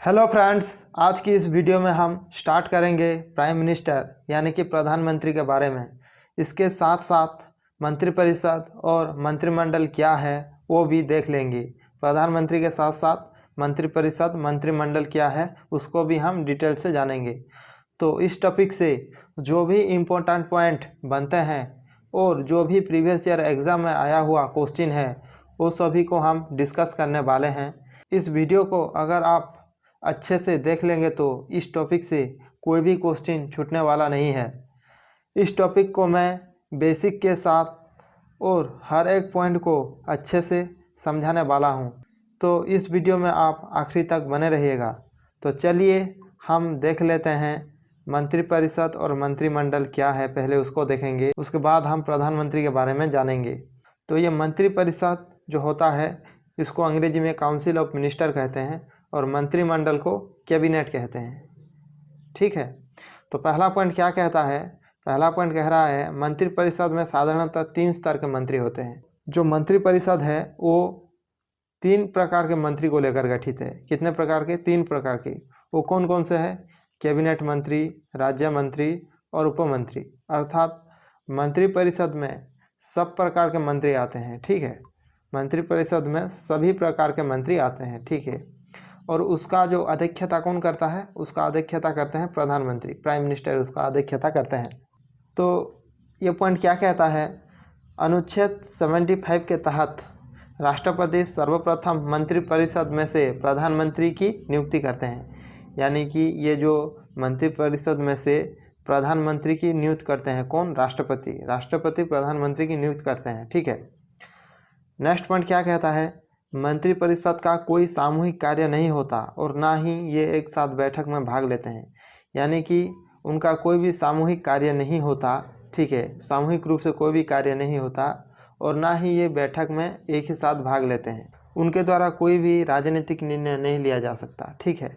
Hello friends, आज की इस वीडियो में हम स्टार्ट करेंगे प्राइम मिनिस्टर यानी कि प्रधानमंत्री के बारे में। इसके साथ साथ मंत्रिपरिषद और मंत्रिमंडल क्या है वो भी देख लेंगे। प्रधानमंत्री के साथ साथ मंत्रिपरिषद मंत्रिमंडल क्या है उसको भी हम डिटेल से जानेंगे। तो इस टॉपिक से जो भी इम्पोर्टेंट पॉइंट बनते हैं और जो भी प्रीवियस ईयर एग्ज़ाम में आया हुआ क्वेश्चन है वो सभी को हम डिस्कस करने वाले हैं। इस वीडियो को अगर आप अच्छे से देख लेंगे तो इस टॉपिक से कोई भी क्वेश्चन छूटने वाला नहीं है। इस टॉपिक को मैं बेसिक के साथ और हर एक पॉइंट को अच्छे से समझाने वाला हूं, तो इस वीडियो में आप आखिरी तक बने रहिएगा। तो चलिए हम देख लेते हैं मंत्रिपरिषद और मंत्रिमंडल क्या है, पहले उसको देखेंगे, उसके बाद हम प्रधानमंत्री के बारे में जानेंगे। तो ये मंत्रिपरिषद जो होता है इसको अंग्रेजी में काउंसिल ऑफ मिनिस्टर कहते हैं और मंत्रिमंडल को कैबिनेट कहते हैं। ठीक है, तो पहला पॉइंट क्या कहता है? पहला पॉइंट कह रहा है मंत्रिपरिषद में साधारणतः 3 स्तर के मंत्री होते हैं। जो मंत्रिपरिषद है वो 3 प्रकार के मंत्री को लेकर गठित है। कितने प्रकार के? 3 प्रकार के। वो कौन कौन से हैं? कैबिनेट मंत्री, राज्य मंत्री और उप मंत्री। अर्थात मंत्रिपरिषद में सब प्रकार के मंत्री आते हैं। ठीक है, मंत्रिपरिषद में सभी प्रकार के मंत्री आते हैं। ठीक है, और उसका जो अध्यक्षता कौन करता है? उसका अध्यक्षता करते हैं प्रधानमंत्री, प्राइम मिनिस्टर उसका अध्यक्षता करते हैं। तो ये पॉइंट क्या कहता है? अनुच्छेद 75 के तहत राष्ट्रपति सर्वप्रथम मंत्रिपरिषद में से प्रधानमंत्री की नियुक्ति करते हैं। यानी कि ये जो मंत्रिपरिषद में से प्रधानमंत्री की नियुक्ति करते हैं कौन? राष्ट्रपति। राष्ट्रपति प्रधानमंत्री की नियुक्ति करते हैं। ठीक है, नेक्स्ट पॉइंट क्या कहता है? मंत्रिपरिषद का कोई सामूहिक कार्य नहीं होता और ना ही ये एक साथ बैठक में भाग लेते हैं। यानी कि उनका कोई भी सामूहिक कार्य नहीं होता। ठीक है, सामूहिक रूप से कोई भी कार्य नहीं होता और ना ही ये बैठक में एक ही साथ भाग लेते हैं। उनके द्वारा कोई भी राजनीतिक निर्णय नहीं लिया जा सकता। ठीक है,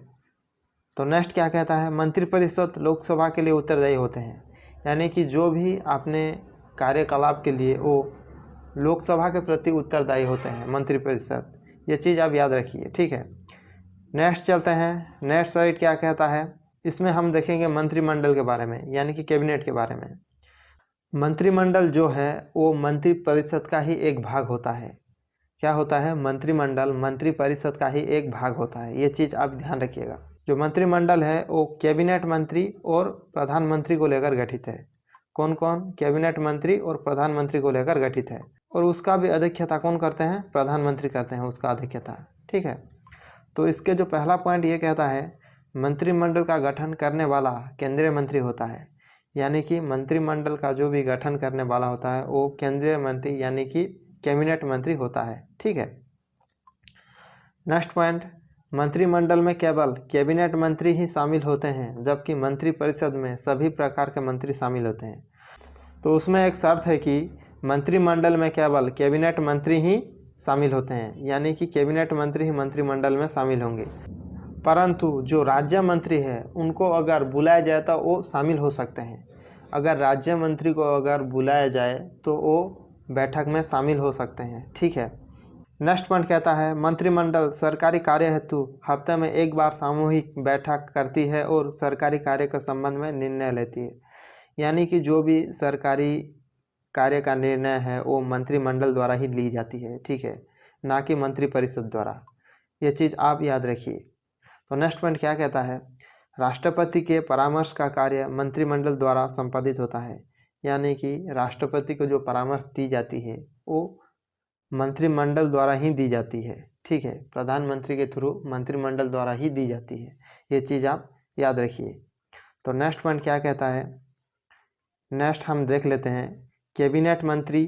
तो नेक्स्ट क्या कहता है? मंत्रिपरिषद लोकसभा के लिए उत्तरदायी होते हैं। यानी कि जो भी आपने कार्यकलाप के लिए वो लोकसभा के प्रति उत्तरदायी होते हैं मंत्रिपरिषद। ये चीज़ आप याद रखिए। ठीक है, नेक्स्ट चलते हैं। नेक्स्ट साइड क्या कहता है? इसमें हम देखेंगे मंत्रिमंडल के बारे में यानी कि कैबिनेट के बारे में। मंत्रिमंडल जो है वो मंत्रिपरिषद का ही एक भाग होता है। क्या होता है? मंत्रिमंडल मंत्रिपरिषद का ही एक भाग होता है। ये चीज़ आप ध्यान रखिएगा। जो मंत्रिमंडल है वो कैबिनेट मंत्री और प्रधानमंत्री को लेकर गठित है। कौन कौन? कैबिनेट मंत्री और प्रधानमंत्री को लेकर गठित है। और उसका भी अध्यक्षता कौन करते हैं? प्रधानमंत्री करते हैं उसका अध्यक्षता। ठीक है, तो इसके जो पहला पॉइंट ये कहता है मंत्रिमंडल का गठन करने वाला केंद्रीय मंत्री होता है। यानी कि मंत्रिमंडल का जो भी गठन करने वाला होता है वो केंद्रीय मंत्री यानी कि कैबिनेट मंत्री होता है। ठीक है, नेक्स्ट पॉइंट, मंत्रिमंडल में केवल कैबिनेट मंत्री ही शामिल होते हैं जबकि मंत्रिपरिषद में सभी प्रकार के मंत्री शामिल होते हैं। तो उसमें एक शर्त है कि मंत्रिमंडल में केवल कैबिनेट मंत्री ही शामिल होते हैं। यानी कि कैबिनेट मंत्री ही मंत्रिमंडल में शामिल होंगे, परंतु जो राज्य मंत्री है उनको अगर बुलाया जाए तो वो शामिल हो सकते हैं। अगर राज्य मंत्री को अगर बुलाया जाए तो वो बैठक में शामिल हो सकते हैं। ठीक है, नेक्स्ट पॉइंट कहता है मंत्रिमंडल सरकारी कार्य हेतु हफ्ते में एक बार सामूहिक बैठक करती है और सरकारी कार्य के संबंध में निर्णय लेती है। यानी कि जो भी सरकारी कार्य का निर्णय है वो मंत्रिमंडल द्वारा ही ली जाती है। ठीक है, ना कि मंत्रिपरिषद द्वारा। ये चीज़ आप याद रखिए। तो नेक्स्ट पॉइंट क्या कहता है? राष्ट्रपति के परामर्श का कार्य मंत्रिमंडल द्वारा संपादित होता है। यानी कि राष्ट्रपति को जो परामर्श दी जाती है वो मंत्रिमंडल द्वारा ही दी जाती है। ठीक है, प्रधानमंत्री के थ्रू मंत्रिमंडल द्वारा ही दी जाती है। ये चीज़ आप याद रखिए। तो नेक्स्ट पॉइंट क्या कहता है? नेक्स्ट हम देख लेते हैं कैबिनेट मंत्री,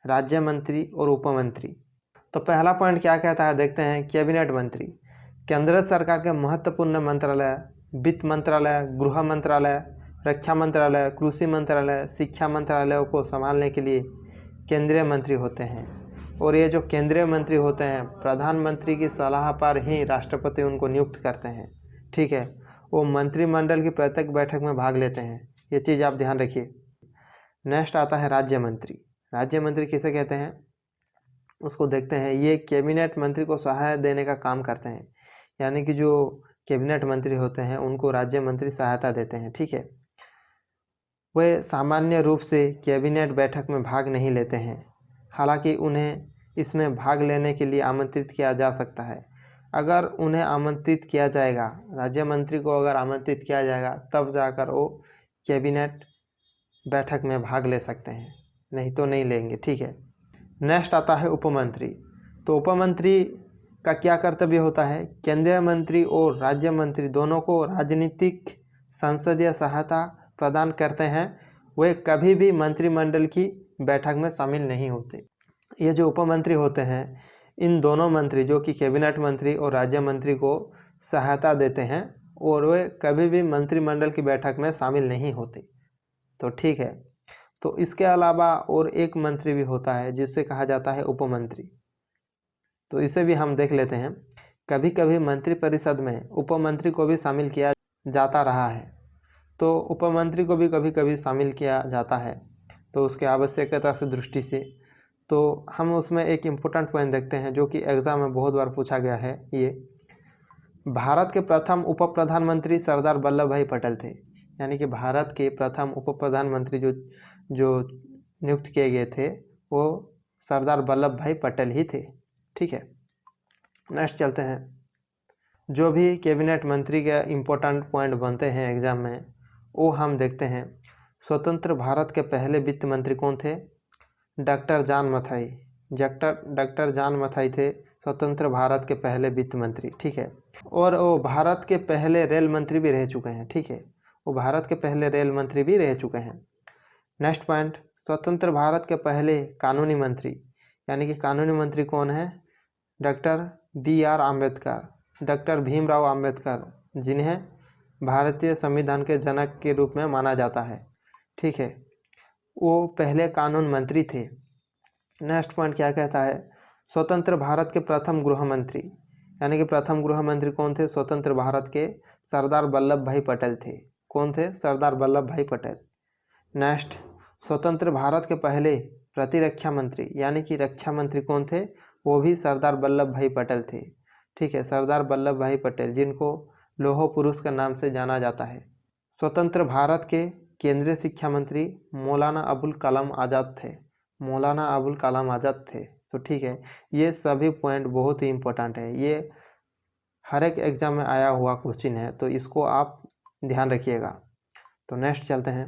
राज्य मंत्री और उप मंत्री। तो पहला पॉइंट क्या कहता है देखते हैं। कैबिनेट मंत्री केंद्र सरकार के महत्वपूर्ण मंत्रालय, वित्त मंत्रालय, गृह मंत्रालय, रक्षा मंत्रालय, कृषि मंत्रालय, शिक्षा मंत्रालयों को संभालने के लिए केंद्रीय मंत्री होते हैं। और ये जो केंद्रीय मंत्री होते हैं प्रधानमंत्री की सलाह पर ही राष्ट्रपति उनको नियुक्त करते हैं। ठीक है, वो मंत्रिमंडल की प्रत्येक बैठक में भाग लेते हैं। ये चीज़ आप ध्यान रखिए। नेक्स्ट आता है राज्य मंत्री। राज्य मंत्री किसे कहते हैं उसको देखते हैं। ये कैबिनेट मंत्री को सहायता देने का काम करते हैं। यानी कि जो कैबिनेट मंत्री होते हैं उनको राज्य मंत्री सहायता देते हैं, ठीक है। वे सामान्य रूप से कैबिनेट बैठक में भाग नहीं लेते हैं, हालांकि उन्हें इसमें भाग लेने के लिए आमंत्रित किया जा सकता है। अगर उन्हें आमंत्रित किया जाएगा, राज्य मंत्री को अगर आमंत्रित किया जाएगा, तब जाकर वो कैबिनेट बैठक में भाग ले सकते हैं, नहीं तो नहीं लेंगे, ठीक है। नेक्स्ट आता है उपमंत्री। तो उपमंत्री का क्या कर्तव्य होता है? केंद्रीय मंत्री और राज्य मंत्री दोनों को राजनीतिक संसदीय सहायता प्रदान करते हैं। वे कभी भी मंत्रिमंडल की बैठक में शामिल नहीं होते। ये जो उपमंत्री होते हैं, इन दोनों मंत्री जो कि कैबिनेट मंत्री और राज्य मंत्री को सहायता देते हैं और वे कभी भी मंत्रिमंडल की बैठक में शामिल नहीं होते, तो ठीक है। तो इसके अलावा और एक मंत्री भी होता है जिससे कहा जाता है उपमंत्री, तो इसे भी हम देख लेते हैं। कभी कभी मंत्रिपरिषद में उपमंत्री को भी शामिल किया जाता रहा है, तो उपमंत्री को भी कभी कभी शामिल किया जाता है, तो उसके आवश्यकता से दृष्टि से। तो हम उसमें एक इम्पोर्टेंट पॉइंट देखते हैं जो कि एग्ज़ाम में बहुत बार पूछा गया है। ये भारत के प्रथम उप प्रधानमंत्री सरदार वल्लभ भाई पटेल थे, यानी कि भारत के प्रथम उप प्रधानमंत्री जो नियुक्त किए गए थे वो सरदार वल्लभ भाई पटेल ही थे, ठीक है। नेक्स्ट चलते हैं। जो भी कैबिनेट मंत्री के इम्पोर्टेंट पॉइंट बनते हैं एग्ज़ाम में, वो हम देखते हैं। स्वतंत्र भारत के पहले वित्त मंत्री कौन थे? Doctor John Mathai. Doctor John Mathai थे स्वतंत्र भारत के पहले वित्त मंत्री, ठीक है। और वो भारत के पहले रेल मंत्री भी रह चुके हैं, ठीक है। वो भारत के पहले रेल मंत्री भी रह चुके हैं। नेक्स्ट पॉइंट, स्वतंत्र भारत के पहले कानूनी मंत्री, यानी कि कानूनी मंत्री कौन है? Doctor BR Ambedkar, doctor Bhimrao Ambedkar, जिन्हें भारतीय संविधान के जनक के रूप में माना जाता है, ठीक है। वो पहले कानून मंत्री थे। नेक्स्ट पॉइंट क्या कहता है? स्वतंत्र भारत के प्रथम गृह मंत्री, यानी कि प्रथम गृह मंत्री कौन थे? स्वतंत्र भारत के सरदार वल्लभ भाई पटेल थे। कौन थे? सरदार वल्लभ भाई पटेल। नेक्स्ट, स्वतंत्र भारत के पहले प्रतिरक्षा मंत्री, यानी कि रक्षा मंत्री कौन थे? वो भी सरदार वल्लभ भाई पटेल थे, ठीक है। सरदार वल्लभ भाई पटेल, जिनको लौह पुरुष के नाम से जाना जाता है। स्वतंत्र भारत के केंद्रीय शिक्षा मंत्री मौलाना अबुल कलाम आज़ाद थे, मौलाना अबुल कलाम आज़ाद थे, तो ठीक है। ये सभी पॉइंट बहुत ही इम्पोर्टेंट है, ये हर एक एग्जाम में आया हुआ क्वेश्चन है, तो इसको आप ध्यान रखिएगा। तो नेक्स्ट चलते हैं।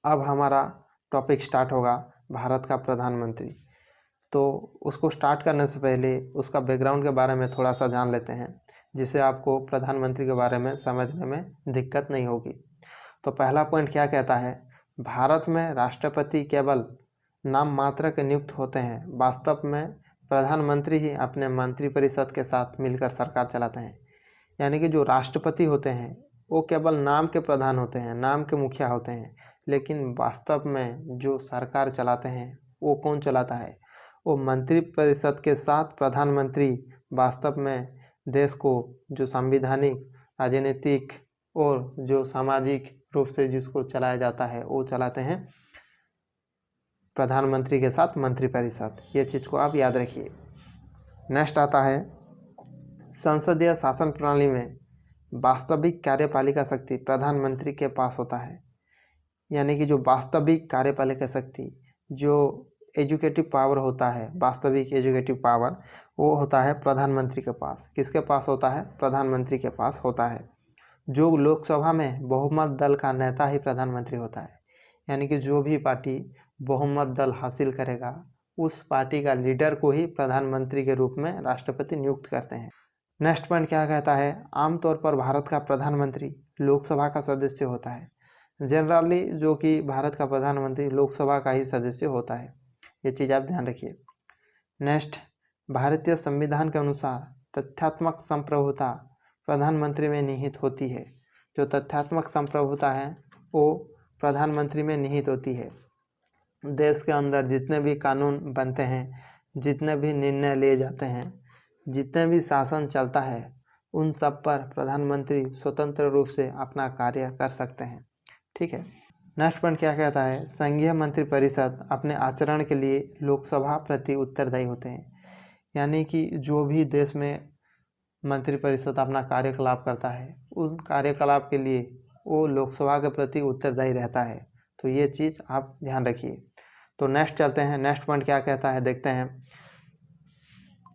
अब हमारा टॉपिक स्टार्ट होगा भारत का प्रधानमंत्री। तो उसको स्टार्ट करने से पहले उसका बैकग्राउंड के बारे में थोड़ा सा जान लेते हैं, जिससे आपको प्रधानमंत्री के बारे में समझने में दिक्कत नहीं होगी। तो पहला पॉइंट क्या कहता है? भारत में राष्ट्रपति केवल नाम मात्र के नियुक्त होते हैं, वास्तव में प्रधानमंत्री ही अपने मंत्रिपरिषद के साथ मिलकर सरकार चलाते हैं। यानी कि जो राष्ट्रपति होते हैं वो केवल नाम के प्रधान होते हैं, नाम के मुखिया होते हैं, लेकिन वास्तव में जो सरकार चलाते हैं वो कौन चलाता है? वो मंत्रिपरिषद के साथ प्रधानमंत्री वास्तव में देश को जो संवैधानिक, राजनीतिक और जो सामाजिक रूप से जिसको चलाया जाता है वो चलाते हैं प्रधानमंत्री के साथ मंत्रिपरिषद। ये चीज़ को आप याद रखिए। नेक्स्ट आता है, संसदीय शासन प्रणाली में वास्तविक कार्यपालिका शक्ति प्रधानमंत्री के पास होता है। यानी कि जो वास्तविक कार्यपालिका शक्ति, जो एजुकेटिव पावर होता है, वास्तविक एजुकेटिव पावर, वो होता है प्रधानमंत्री के पास। किसके पास होता है? प्रधानमंत्री के पास होता है। जो लोकसभा में बहुमत दल का नेता ही प्रधानमंत्री होता है, यानी कि जो भी पार्टी बहुमत दल हासिल करेगा उस पार्टी का लीडर को ही प्रधानमंत्री के रूप में राष्ट्रपति नियुक्त करते हैं। नेक्स्ट पॉइंट क्या कहता है? आमतौर पर भारत का प्रधानमंत्री लोकसभा का सदस्य होता है। जनरली जो कि भारत का प्रधानमंत्री लोकसभा का ही सदस्य होता है, ये चीज़ आप ध्यान रखिए। नेक्स्ट, भारतीय संविधान के अनुसार तथ्यात्मक संप्रभुता प्रधानमंत्री में निहित होती है। जो तथ्यात्मक संप्रभुता है वो प्रधानमंत्री में निहित होती है। देश के अंदर जितने भी कानून बनते हैं, जितने भी निर्णय लिए जाते हैं, जितने भी शासन चलता है, उन सब पर प्रधानमंत्री स्वतंत्र रूप से अपना कार्य कर सकते हैं, ठीक है। नेक्स्ट पॉइंट क्या कहता है? संघीय मंत्रिपरिषद अपने आचरण के लिए लोकसभा प्रति उत्तरदायी होते हैं। यानी कि जो भी देश में मंत्रिपरिषद अपना कार्यकलाप करता है, उन कार्यकलाप के लिए वो लोकसभा के प्रति उत्तरदायी रहता है। तो ये चीज़ आप ध्यान रखिए। तो नेक्स्ट चलते हैं, नेक्स्ट पॉइंट क्या कहता है देखते हैं।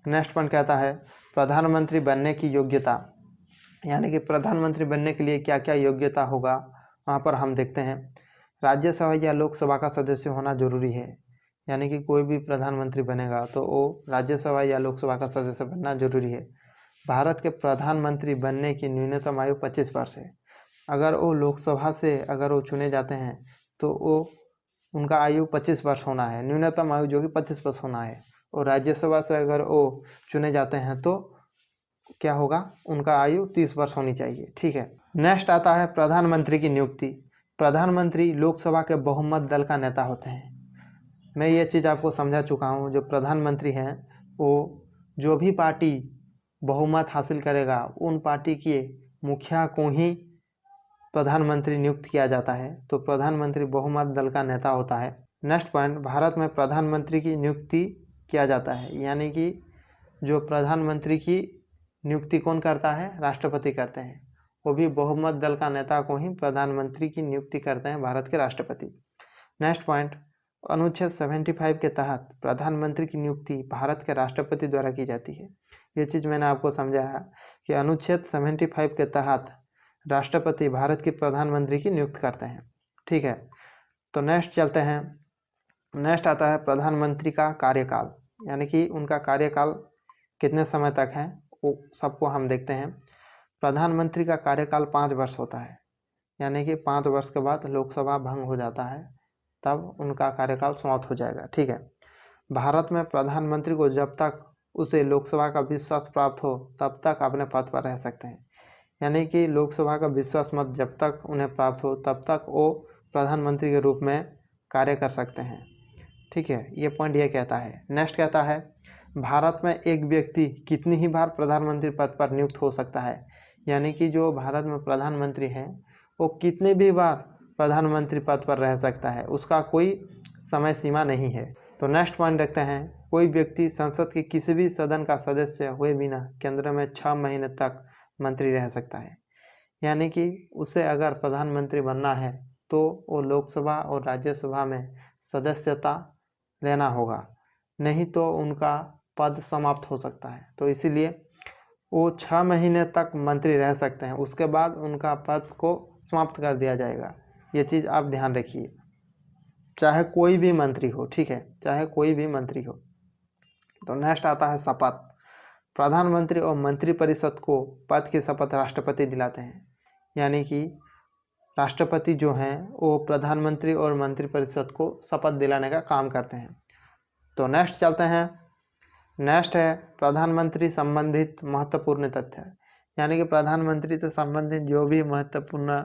नेक्स्ट पॉइंट कहता है प्रधानमंत्री बनने की योग्यता, यानी कि प्रधानमंत्री बनने के लिए क्या क्या योग्यता होगा, वहाँ पर हम देखते हैं। राज्यसभा या लोकसभा का सदस्य होना जरूरी है, यानी कि कोई भी प्रधानमंत्री बनेगा तो वो राज्यसभा या लोकसभा का सदस्य बनना जरूरी है। भारत के प्रधानमंत्री बनने की न्यूनतम आयु 25 वर्ष है। अगर वो लोकसभा से अगर वो चुने जाते हैं तो वो उनका आयु 25 वर्ष होना है, न्यूनतम आयु जो कि 25 वर्ष होना है। और राज्यसभा से अगर वो चुने जाते हैं तो क्या होगा, उनका आयु 30 वर्ष होनी चाहिए। ठीक है। नेक्स्ट आता है प्रधानमंत्री की नियुक्ति। प्रधानमंत्री लोकसभा के बहुमत दल का नेता होते हैं। मैं ये चीज़ आपको समझा चुका हूँ। जो प्रधानमंत्री हैं वो जो भी पार्टी बहुमत हासिल करेगा उन पार्टी के मुखिया को ही प्रधानमंत्री नियुक्त किया जाता है। तो प्रधानमंत्री बहुमत दल का नेता होता है। नेक्स्ट पॉइंट, भारत में प्रधानमंत्री की नियुक्ति किया जाता है, यानी कि जो प्रधानमंत्री की नियुक्ति कौन करता है, राष्ट्रपति करते हैं। वो भी बहुमत दल का नेता को ही प्रधानमंत्री की नियुक्ति करते हैं भारत के राष्ट्रपति। नेक्स्ट पॉइंट, अनुच्छेद 75 के तहत प्रधानमंत्री की नियुक्ति भारत के राष्ट्रपति द्वारा की जाती है। ये चीज़ मैंने आपको समझाया कि अनुच्छेद 75 के तहत राष्ट्रपति भारत के प्रधानमंत्री की नियुक्त करते हैं। ठीक है। तो नेक्स्ट चलते हैं। नेक्स्ट आता है प्रधानमंत्री का कार्यकाल, यानी कि उनका कार्यकाल कितने समय तक है वो सबको हम देखते हैं। प्रधानमंत्री का कार्यकाल 5 वर्ष होता है, यानी कि 5 वर्ष के बाद लोकसभा भंग हो जाता है, तब उनका कार्यकाल समाप्त हो जाएगा। ठीक है। भारत में प्रधानमंत्री को जब तक उसे लोकसभा का विश्वास प्राप्त हो तब तक अपने पद पर रह सकते हैं, यानी कि लोकसभा का विश्वास मत जब तक उन्हें प्राप्त हो तब तक वो प्रधानमंत्री के रूप में कार्य कर सकते हैं। ठीक है, ये पॉइंट ये कहता है। नेक्स्ट कहता है भारत में एक व्यक्ति कितनी ही बार प्रधानमंत्री पद पर नियुक्त हो सकता है, यानी कि जो भारत में प्रधानमंत्री हैं वो कितने भी बार प्रधानमंत्री पद पर रह सकता है, उसका कोई समय सीमा नहीं है। तो नेक्स्ट पॉइंट देखते हैं, कोई व्यक्ति संसद के किसी भी सदन का सदस्य हुए बिना केंद्र में 6 महीने तक मंत्री रह सकता है, यानी कि उसे अगर प्रधानमंत्री बनना है तो वो लोकसभा और राज्यसभा में सदस्यता लेना होगा, नहीं तो उनका पद समाप्त हो सकता है। तो इसीलिए वो 6 महीने तक मंत्री रह सकते हैं, उसके बाद उनका पद को समाप्त कर दिया जाएगा। ये चीज़ आप ध्यान रखिए, चाहे कोई भी मंत्री हो। ठीक है, चाहे कोई भी मंत्री हो। तो नेक्स्ट आता है शपथ। प्रधानमंत्री और मंत्रिपरिषद को पद की शपथ राष्ट्रपति दिलाते हैं, यानी कि राष्ट्रपति जो हैं वो प्रधानमंत्री और मंत्रिपरिषद को शपथ दिलाने का काम करते हैं। तो नेक्स्ट चलते हैं। नेक्स्ट है प्रधानमंत्री संबंधित महत्वपूर्ण तथ्य, यानी कि प्रधानमंत्री से संबंधित जो भी महत्वपूर्ण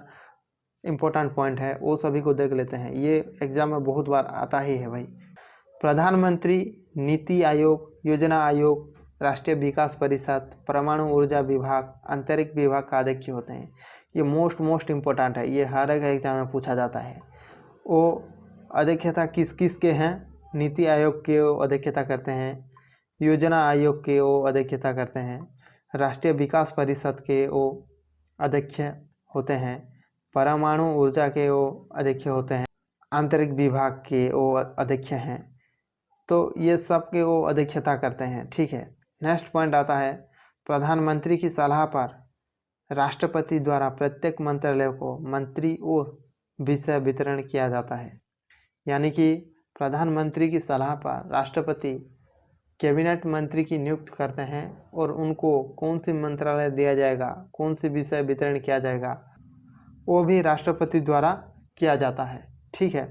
इम्पोर्टेंट पॉइंट है वो सभी को देख लेते हैं। ये एग्जाम में बहुत बार आता ही है भाई। प्रधानमंत्री नीति आयोग, योजना आयोग, राष्ट्रीय विकास परिषद, परमाणु ऊर्जा विभाग, अंतरिक्ष विभाग का अध्यक्ष होते हैं। ये मोस्ट इम्पोर्टेंट है, ये हर एक एग्जाम में पूछा जाता है। वो अध्यक्षता किस किस के हैं, नीति आयोग के वो अध्यक्षता करते हैं, योजना आयोग के वो अध्यक्षता करते हैं, राष्ट्रीय विकास परिषद के वो अध्यक्ष होते हैं, परमाणु ऊर्जा के वो अध्यक्ष होते हैं, अंतरिक्ष विभाग के वो अध्यक्ष हैं। तो ये सब के वो अध्यक्षता करते हैं। ठीक है। नेक्स्ट पॉइंट आता है प्रधानमंत्री की सलाह पर राष्ट्रपति द्वारा प्रत्येक मंत्रालय को मंत्री और विषय वितरण किया जाता है, यानी कि प्रधानमंत्री की सलाह पर राष्ट्रपति कैबिनेट मंत्री की नियुक्त करते हैं और उनको कौन सी मंत्रालय दिया जाएगा, कौन सी विषय वितरण किया जाएगा, वो भी राष्ट्रपति द्वारा किया जाता है। ठीक है।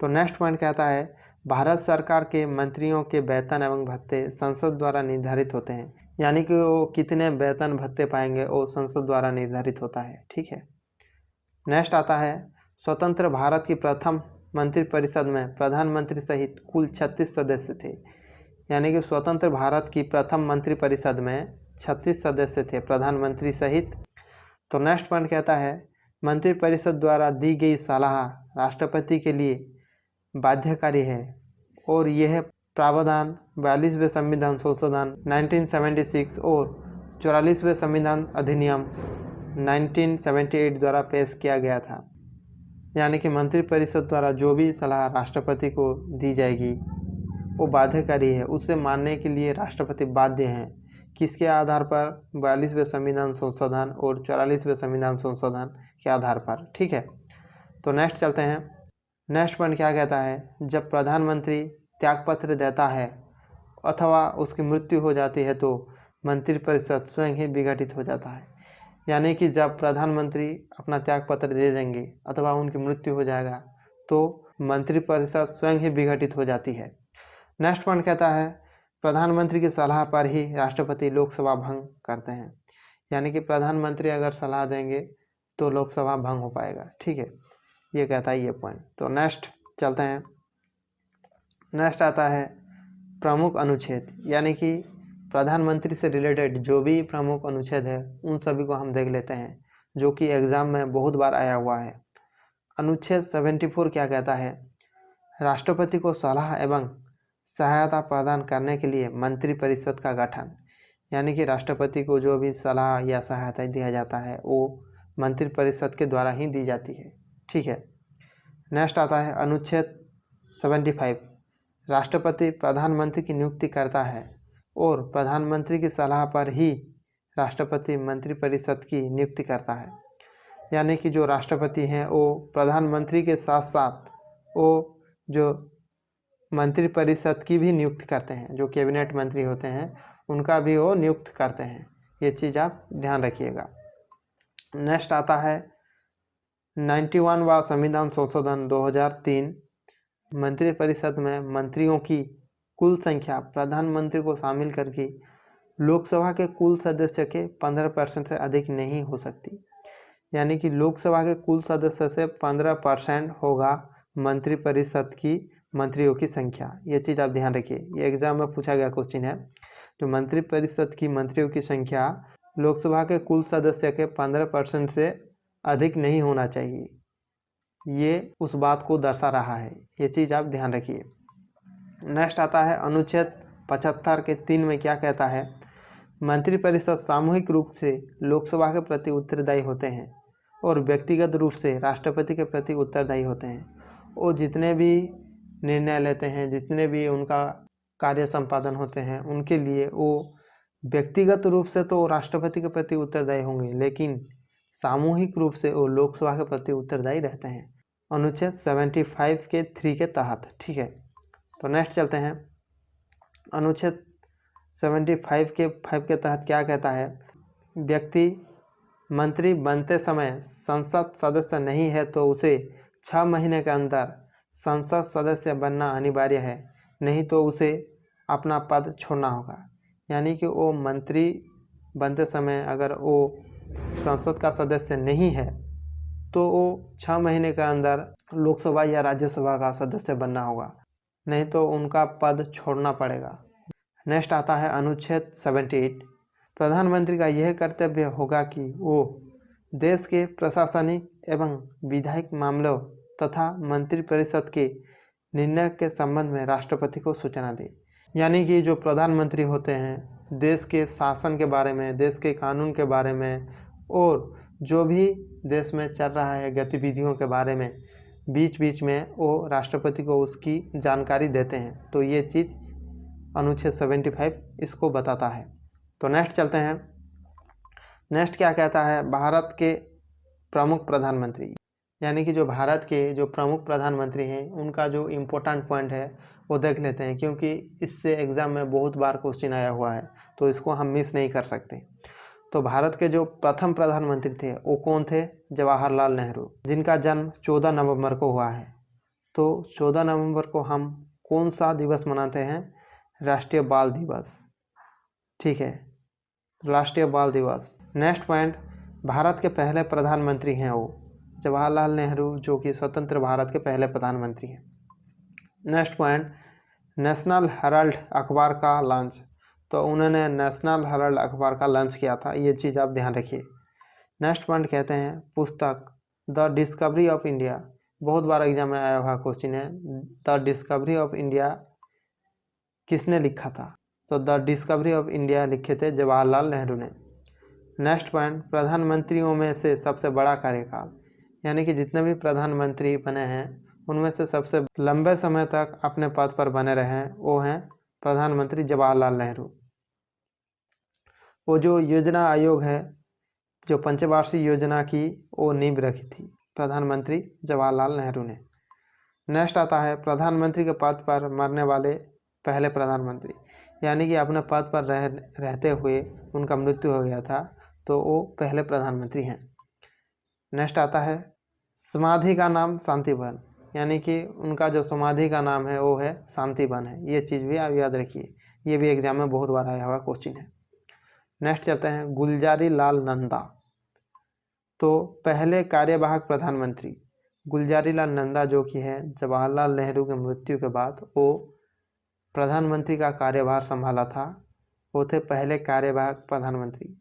तो नेक्स्ट पॉइंट कहता है भारत सरकार के मंत्रियों के वेतन एवं भत्ते संसद द्वारा निर्धारित होते हैं, यानी कि वो कितने वेतन भत्ते पाएंगे वो संसद द्वारा निर्धारित होता है। ठीक है। नेक्स्ट आता है स्वतंत्र भारत की प्रथम मंत्रिपरिषद में प्रधानमंत्री सहित कुल 36 सदस्य थे, यानी कि स्वतंत्र भारत की प्रथम मंत्रिपरिषद में 36 सदस्य थे प्रधानमंत्री सहित। तो नेक्स्ट पॉइंट कहता है मंत्रिपरिषद द्वारा दी गई सलाह राष्ट्रपति के लिए बाध्यकारी है और यह प्रावधान 42वें संविधान संशोधन 1976 और 44वें संविधान अधिनियम 1978 द्वारा पेश किया गया था। यानी कि मंत्रिपरिषद द्वारा जो भी सलाह राष्ट्रपति को दी जाएगी वो बाध्यकारी है, उसे मानने के लिए राष्ट्रपति बाध्य हैं। किसके आधार पर? 42वें संविधान संशोधन और 44वें संविधान संशोधन के आधार पर। ठीक है, तो नेक्स्ट चलते हैं। नेक्स्ट पॉइंट क्या कहता है? जब प्रधानमंत्री त्यागपत्र देता है अथवा उसकी मृत्यु हो जाती है तो मंत्रिपरिषद स्वयं ही विघटित हो जाता है। यानी कि जब प्रधानमंत्री अपना त्यागपत्र दे देंगे अथवा उनकी मृत्यु हो जाएगा तो मंत्रिपरिषद स्वयं ही विघटित हो जाती है। नेक्स्ट पॉइंट कहता है प्रधानमंत्री की सलाह पर ही राष्ट्रपति लोकसभा भंग करते हैं। यानी कि प्रधानमंत्री अगर सलाह देंगे तो लोकसभा भंग हो पाएगा। ठीक है, ये कहता है ये पॉइंट। तो नेक्स्ट चलते हैं। नेक्स्ट आता है प्रमुख अनुच्छेद, यानी कि प्रधानमंत्री से रिलेटेड जो भी प्रमुख अनुच्छेद है उन सभी को हम देख लेते हैं, जो कि एग्ज़ाम में बहुत बार आया हुआ है। अनुच्छेद 74 क्या कहता है? राष्ट्रपति को सलाह एवं सहायता प्रदान करने के लिए मंत्रिपरिषद का गठन। यानी कि राष्ट्रपति को जो भी सलाह या सहायता दिया जाता है वो मंत्रिपरिषद के द्वारा ही दी जाती है। ठीक है, नेक्स्ट आता है अनुच्छेद 75। राष्ट्रपति प्रधानमंत्री की नियुक्ति करता है और प्रधानमंत्री की सलाह पर ही राष्ट्रपति मंत्रिपरिषद की नियुक्ति करता है। यानी कि जो राष्ट्रपति हैं वो प्रधानमंत्री के साथ साथ वो जो मंत्रिपरिषद की भी नियुक्ति करते हैं, जो कैबिनेट मंत्री होते हैं उनका भी वो नियुक्त करते हैं। ये चीज़ आप ध्यान रखिएगा। नेक्स्ट आता है 91वां संविधान संशोधन 2003। मंत्रिपरिषद में मंत्रियों की कुल संख्या प्रधानमंत्री को शामिल करके लोकसभा के कुल सदस्य के 15% से अधिक नहीं हो सकती। यानी कि लोकसभा के कुल सदस्य से 15% होगा मंत्रिपरिषद की मंत्रियों की संख्या। ये चीज़ आप ध्यान रखिए, ये एग्जाम में पूछा गया क्वेश्चन है। तो मंत्रिपरिषद की मंत्रियों की संख्या लोकसभा के कुल सदस्य के 15% से अधिक नहीं होना चाहिए, ये उस बात को दर्शा रहा है। ये चीज़ आप ध्यान रखिए। नेक्स्ट आता है अनुच्छेद 75 के 3 में क्या कहता है? मंत्रिपरिषद सामूहिक रूप से लोकसभा के प्रति उत्तरदायी होते हैं और व्यक्तिगत रूप से राष्ट्रपति के प्रति उत्तरदायी होते हैं। वो जितने भी निर्णय लेते हैं, जितने भी उनका कार्य संपादन होते हैं, उनके लिए वो व्यक्तिगत रूप से तो राष्ट्रपति के प्रति उत्तरदायी होंगे, लेकिन सामूहिक रूप से वो लोकसभा के प्रति उत्तरदायी रहते हैं अनुच्छेद 75 के 3 के तहत। ठीक है, तो नेक्स्ट चलते हैं। अनुच्छेद 75 के 5 के तहत क्या कहता है? व्यक्ति मंत्री बनते समय संसद सदस्य नहीं है तो उसे 6 महीने के अंदर संसद सदस्य बनना अनिवार्य है, नहीं तो उसे अपना पद छोड़ना होगा। यानी कि वो मंत्री बनते समय अगर वो संसद का सदस्य नहीं है तो वो 6 महीने के अंदर लोकसभा या राज्यसभा का सदस्य बनना होगा, नहीं तो उनका पद छोड़ना पड़ेगा। नेक्स्ट आता है अनुच्छेद 78। प्रधानमंत्री का यह कर्तव्य होगा कि वो देश के प्रशासनिक एवं विधायिक मामलों तथा मंत्रिपरिषद के निर्णय के संबंध में राष्ट्रपति को सूचना दे। यानी कि जो प्रधानमंत्री होते हैं देश के शासन के बारे में, देश के कानून के बारे में और जो भी देश में चल रहा है गतिविधियों के बारे में बीच बीच में वो राष्ट्रपति को उसकी जानकारी देते हैं। तो ये चीज़ अनुच्छेद 75 इसको बताता है। तो नेक्स्ट चलते हैं। नेक्स्ट क्या कहता है? भारत के प्रमुख प्रधानमंत्री, यानी कि जो भारत के जो प्रमुख प्रधानमंत्री हैं उनका जो इम्पोर्टेंट पॉइंट है वो देख लेते हैं, क्योंकि इससे एग्ज़ाम में बहुत बार क्वेश्चन आया हुआ है तो इसको हम मिस नहीं कर सकते। तो भारत के जो प्रथम प्रधानमंत्री थे वो कौन थे? जवाहरलाल नेहरू, जिनका जन्म 14 नवंबर को हुआ है। तो 14 नवंबर को हम कौन सा दिवस मनाते हैं? राष्ट्रीय बाल दिवस। ठीक है, राष्ट्रीय बाल दिवस। नेक्स्ट पॉइंट, भारत के पहले प्रधानमंत्री हैं वो जवाहरलाल नेहरू, जो कि स्वतंत्र भारत के पहले प्रधानमंत्री हैं। नेक्स्ट पॉइंट, नेशनल हेराल्ड अखबार का लॉन्च। तो उन्होंने नेशनल हेराल्ड अखबार का लॉन्च किया था, ये चीज़ आप ध्यान रखिए। नेक्स्ट पॉइंट कहते हैं पुस्तक द डिस्कवरी ऑफ इंडिया। बहुत बार एग्जाम में आया हुआ क्वेश्चन है, द डिस्कवरी ऑफ इंडिया किसने लिखा था? तो द डिस्कवरी ऑफ इंडिया लिखे थे जवाहरलाल नेहरू ने। नेक्स्ट पॉइंट, प्रधानमंत्रियों में से सबसे बड़ा कार्यकाल, यानी कि जितने भी प्रधानमंत्री बने हैं उनमें से सबसे लंबे समय तक अपने पद पर बने रहे हैं वो हैं प्रधानमंत्री जवाहरलाल नेहरू। वो जो योजना आयोग है, जो पंचवार्षिक योजना की वो नींव रखी थी प्रधानमंत्री जवाहरलाल नेहरू ने। नेक्स्ट आता है प्रधानमंत्री के पद पर मरने वाले पहले प्रधानमंत्री, यानी कि अपने पद पर रहते हुए उनका मृत्यु हो गया था तो वो पहले प्रधानमंत्री हैं। नेक्स्ट आता है समाधि का नाम शांतिवन, यानी कि उनका जो समाधि का नाम है वो है शांतिवन है। ये चीज़ भी आप याद रखिए, ये भी एग्जाम में बहुत बार आया हुआ क्वेश्चन है। नेक्स्ट चलते हैं गुलजारी लाल नंदा। तो पहले कार्यवाहक प्रधानमंत्री गुलजारी लाल नंदा जो कि है जवाहरलाल नेहरू की मृत्यु के बाद वो प्रधानमंत्री का कार्यभार संभाला था, वो थे पहले कार्यवाहक प्रधानमंत्री।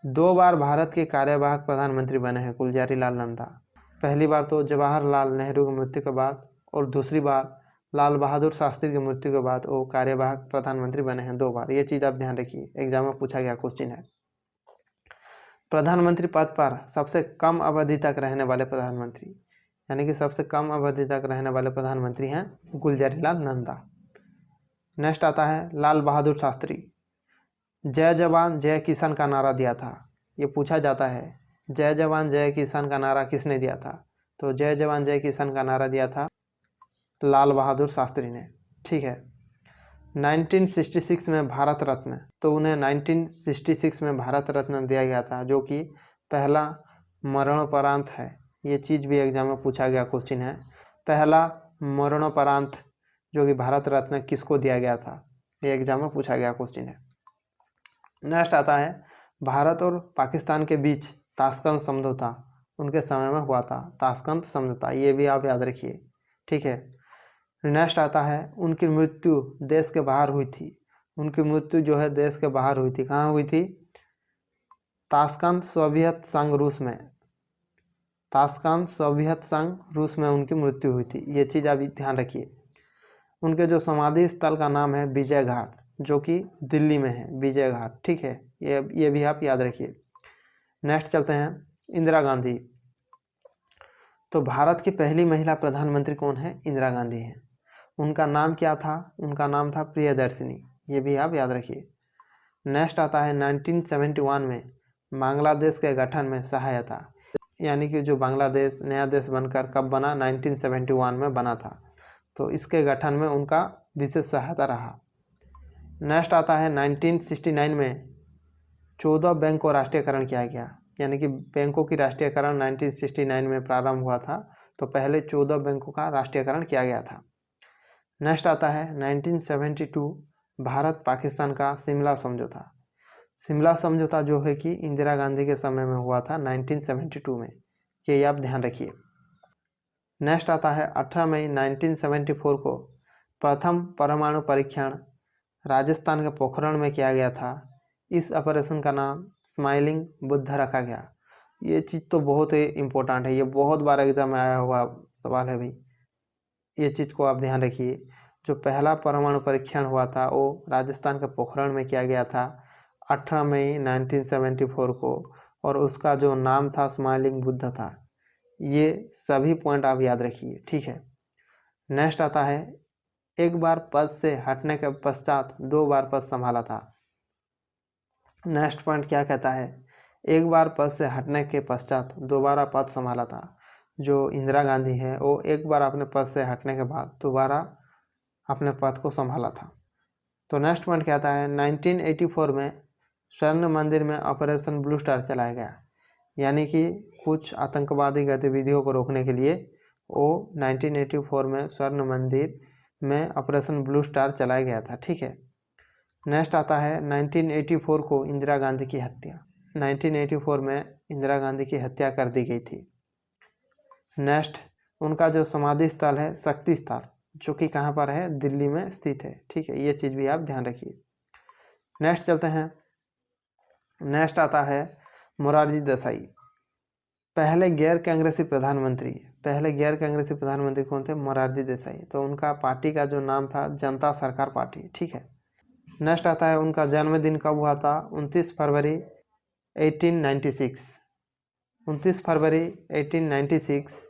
2 बार भारत के कार्यवाहक प्रधानमंत्री बने हैं गुलजारी लाल नंदा। पहली बार तो जवाहरलाल नेहरू की मृत्यु के बाद और दूसरी बार लाल बहादुर शास्त्री की मृत्यु के बाद वो कार्यवाहक प्रधानमंत्री बने हैं 2 बार। ये चीज़ आप ध्यान रखिए, एग्जाम में पूछा गया क्वेश्चन है। प्रधानमंत्री पद पर सबसे कम अवधि तक रहने वाले प्रधानमंत्री, यानी कि सबसे कम अवधि तक रहने वाले प्रधानमंत्री हैं गुलजारी लाल नंदा। नेक्स्ट आता है लाल बहादुर शास्त्री। जय जवान जय किसान का नारा दिया था। ये पूछा जाता है जय जवान जय किसान का नारा किसने दिया था, तो जय जवान जय किसान का नारा दिया था लाल बहादुर शास्त्री ने। ठीक है। 1966 में भारत रत्न, तो उन्हें 1966 में भारत रत्न दिया गया था जो कि पहला मरणोपरांत है। ये चीज़ भी एग्जाम में पूछा गया क्वेश्चन है, पहला मरणोपरांत जो कि भारत रत्न किसको दिया गया था, ये एग्जाम में पूछा गया क्वेश्चन है। नेक्स्ट आता है भारत और पाकिस्तान के बीच ताशकंद समझौता उनके समय में हुआ था, ताशकंद समझौता, ये भी आप याद रखिए। ठीक है। नेक्स्ट आता है उनकी मृत्यु देश के बाहर हुई थी। उनकी मृत्यु जो है देश के बाहर हुई थी। कहाँ हुई थी? ताशकंद सोवियत संघ रूस में, ताशकंद सोवियत संघ रूस में उनकी मृत्यु हुई थी। ये चीज़ आप ध्यान रखिए। उनके जो समाधि स्थल का नाम है विजय घाट, जो कि दिल्ली में है, विजय घाट। ठीक है, ये भी आप याद रखिए। नेक्स्ट चलते हैं इंदिरा गांधी। तो भारत की पहली महिला प्रधानमंत्री कौन है? इंदिरा गांधी हैं। उनका नाम क्या था? उनका नाम था प्रियदर्शिनी। ये भी आप याद रखिए। नेक्स्ट आता है 1971 में बांग्लादेश के गठन में सहायता, यानी कि जो बांग्लादेश नया देश बनकर कब बना? 1971 में बना था, तो इसके गठन में उनका विशेष सहायता रहा। नेक्स्ट आता है 1969 में 14 बैंक को राष्ट्रीयकरण किया गया, यानी कि बैंकों की राष्ट्रीयकरण 1969 में प्रारंभ हुआ था, तो पहले 14 बैंकों का राष्ट्रीयकरण किया गया था। नेक्स्ट आता है 1972 भारत पाकिस्तान का शिमला समझौता। शिमला समझौता जो है कि इंदिरा गांधी के समय में हुआ था 1972 में, ये आप ध्यान रखिए। नेक्स्ट आता है 18 मई 1974 को प्रथम परमाणु परीक्षण राजस्थान के पोखरण में किया गया था। इस ऑपरेशन का नाम स्माइलिंग बुद्ध रखा गया। ये चीज़ तो बहुत ही इम्पोर्टेंट है, ये बहुत बार एग्जाम में आया हुआ सवाल है भाई, ये चीज़ को आप ध्यान रखिए। जो पहला परमाणु परीक्षण हुआ था वो राजस्थान के पोखरण में किया गया था 18 मई 1974 को, और उसका जो नाम था स्माइलिंग बुद्ध था। ये सभी पॉइंट आप याद रखिए। ठीक है। नेक्स्ट आता है एक बार पद से हटने के पश्चात 2 बार पद संभाला था। नेक्स्ट पॉइंट क्या कहता है? एक बार पद से हटने के पश्चात दोबारा पद संभाला था। जो इंदिरा गांधी है वो एक बार अपने पद से हटने के बाद दोबारा अपने पद को संभाला था। तो नेक्स्ट पॉइंट क्या आता है 1984 में स्वर्ण मंदिर में ऑपरेशन ब्लू स्टार चलाया गया, यानी कि कुछ आतंकवादी गतिविधियों को रोकने के लिए वो 1984 में स्वर्ण मंदिर में ऑपरेशन ब्लू स्टार चलाया गया था। ठीक है। नेक्स्ट आता है 1984 को इंदिरा गांधी की हत्या। 1984 में इंदिरा गांधी की हत्या कर दी गई थी। नेक्स्ट उनका जो समाधि स्थल है शक्ति स्थल, जो कि कहाँ पर है? दिल्ली में स्थित है। ठीक है, ये चीज़ भी आप ध्यान रखिए। नेक्स्ट चलते हैं। नेक्स्ट आता है मोरारजी देसाई, पहले गैर कांग्रेसी प्रधानमंत्री। पहले गैर कांग्रेसी प्रधानमंत्री कौन थे? मोरारजी देसाई। तो उनका पार्टी का जो नाम था जनता सरकार पार्टी। ठीक है। नेक्स्ट आता है उनका जन्मदिन कब हुआ था? 29 फरवरी 1896, 29 फरवरी 1896,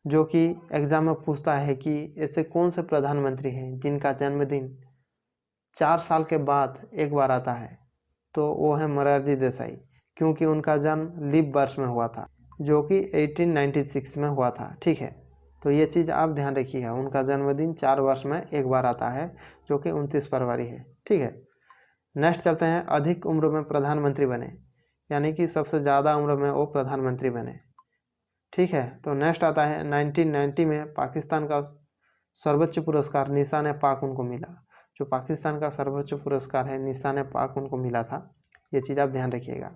जो कि एग्ज़ाम में पूछता है कि ऐसे कौन से प्रधानमंत्री हैं जिनका जन्मदिन 4 साल के बाद एक बार आता है, तो वो है मोरारजी देसाई, क्योंकि उनका जन्म लीप वर्ष में हुआ था जो कि 1896 में हुआ था। ठीक है, तो ये चीज़ आप ध्यान रखिएगा, उनका जन्मदिन 4 वर्ष में एक बार आता है जो कि 29 फरवरी है। ठीक है, नेक्स्ट चलते हैं, अधिक उम्र में प्रधानमंत्री बने, यानी कि सबसे ज़्यादा उम्र में वो प्रधानमंत्री बने। ठीक है, तो नेक्स्ट आता है 1990 में पाकिस्तान का सर्वोच्च पुरस्कार निशान पाक उनको मिला। जो पाकिस्तान का सर्वोच्च पुरस्कार है निशान पाक उनको मिला था, ये चीज़ आप ध्यान रखिएगा।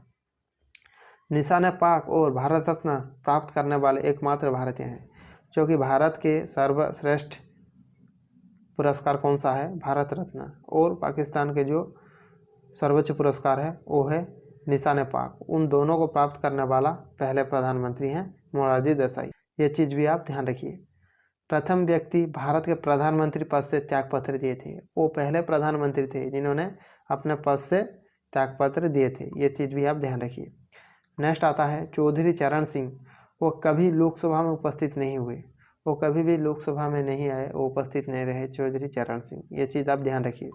निशान पाक और भारत रत्न प्राप्त करने वाले एकमात्र भारतीय हैं, जो कि भारत के सर्वश्रेष्ठ पुरस्कार कौन सा है, भारत रत्न, और पाकिस्तान के जो सर्वोच्च पुरस्कार है वो है निशान पाक। उन दोनों को प्राप्त करने वाला पहले प्रधानमंत्री हैं मोरारजी देसाई, ये चीज़ भी आप ध्यान रखिए। प्रथम व्यक्ति भारत के प्रधानमंत्री पद से त्यागपत्र दिए थे, वो पहले प्रधानमंत्री थे जिन्होंने अपने पद से त्यागपत्र दिए थे, ये चीज़ भी आप ध्यान रखिए। नेक्स्ट आता है चौधरी चरण सिंह, वो कभी लोकसभा में उपस्थित नहीं हुए, वो कभी भी लोकसभा में नहीं आए, वो उपस्थित नहीं रहे, चौधरी चरण सिंह, ये चीज़ आप ध्यान रखिए।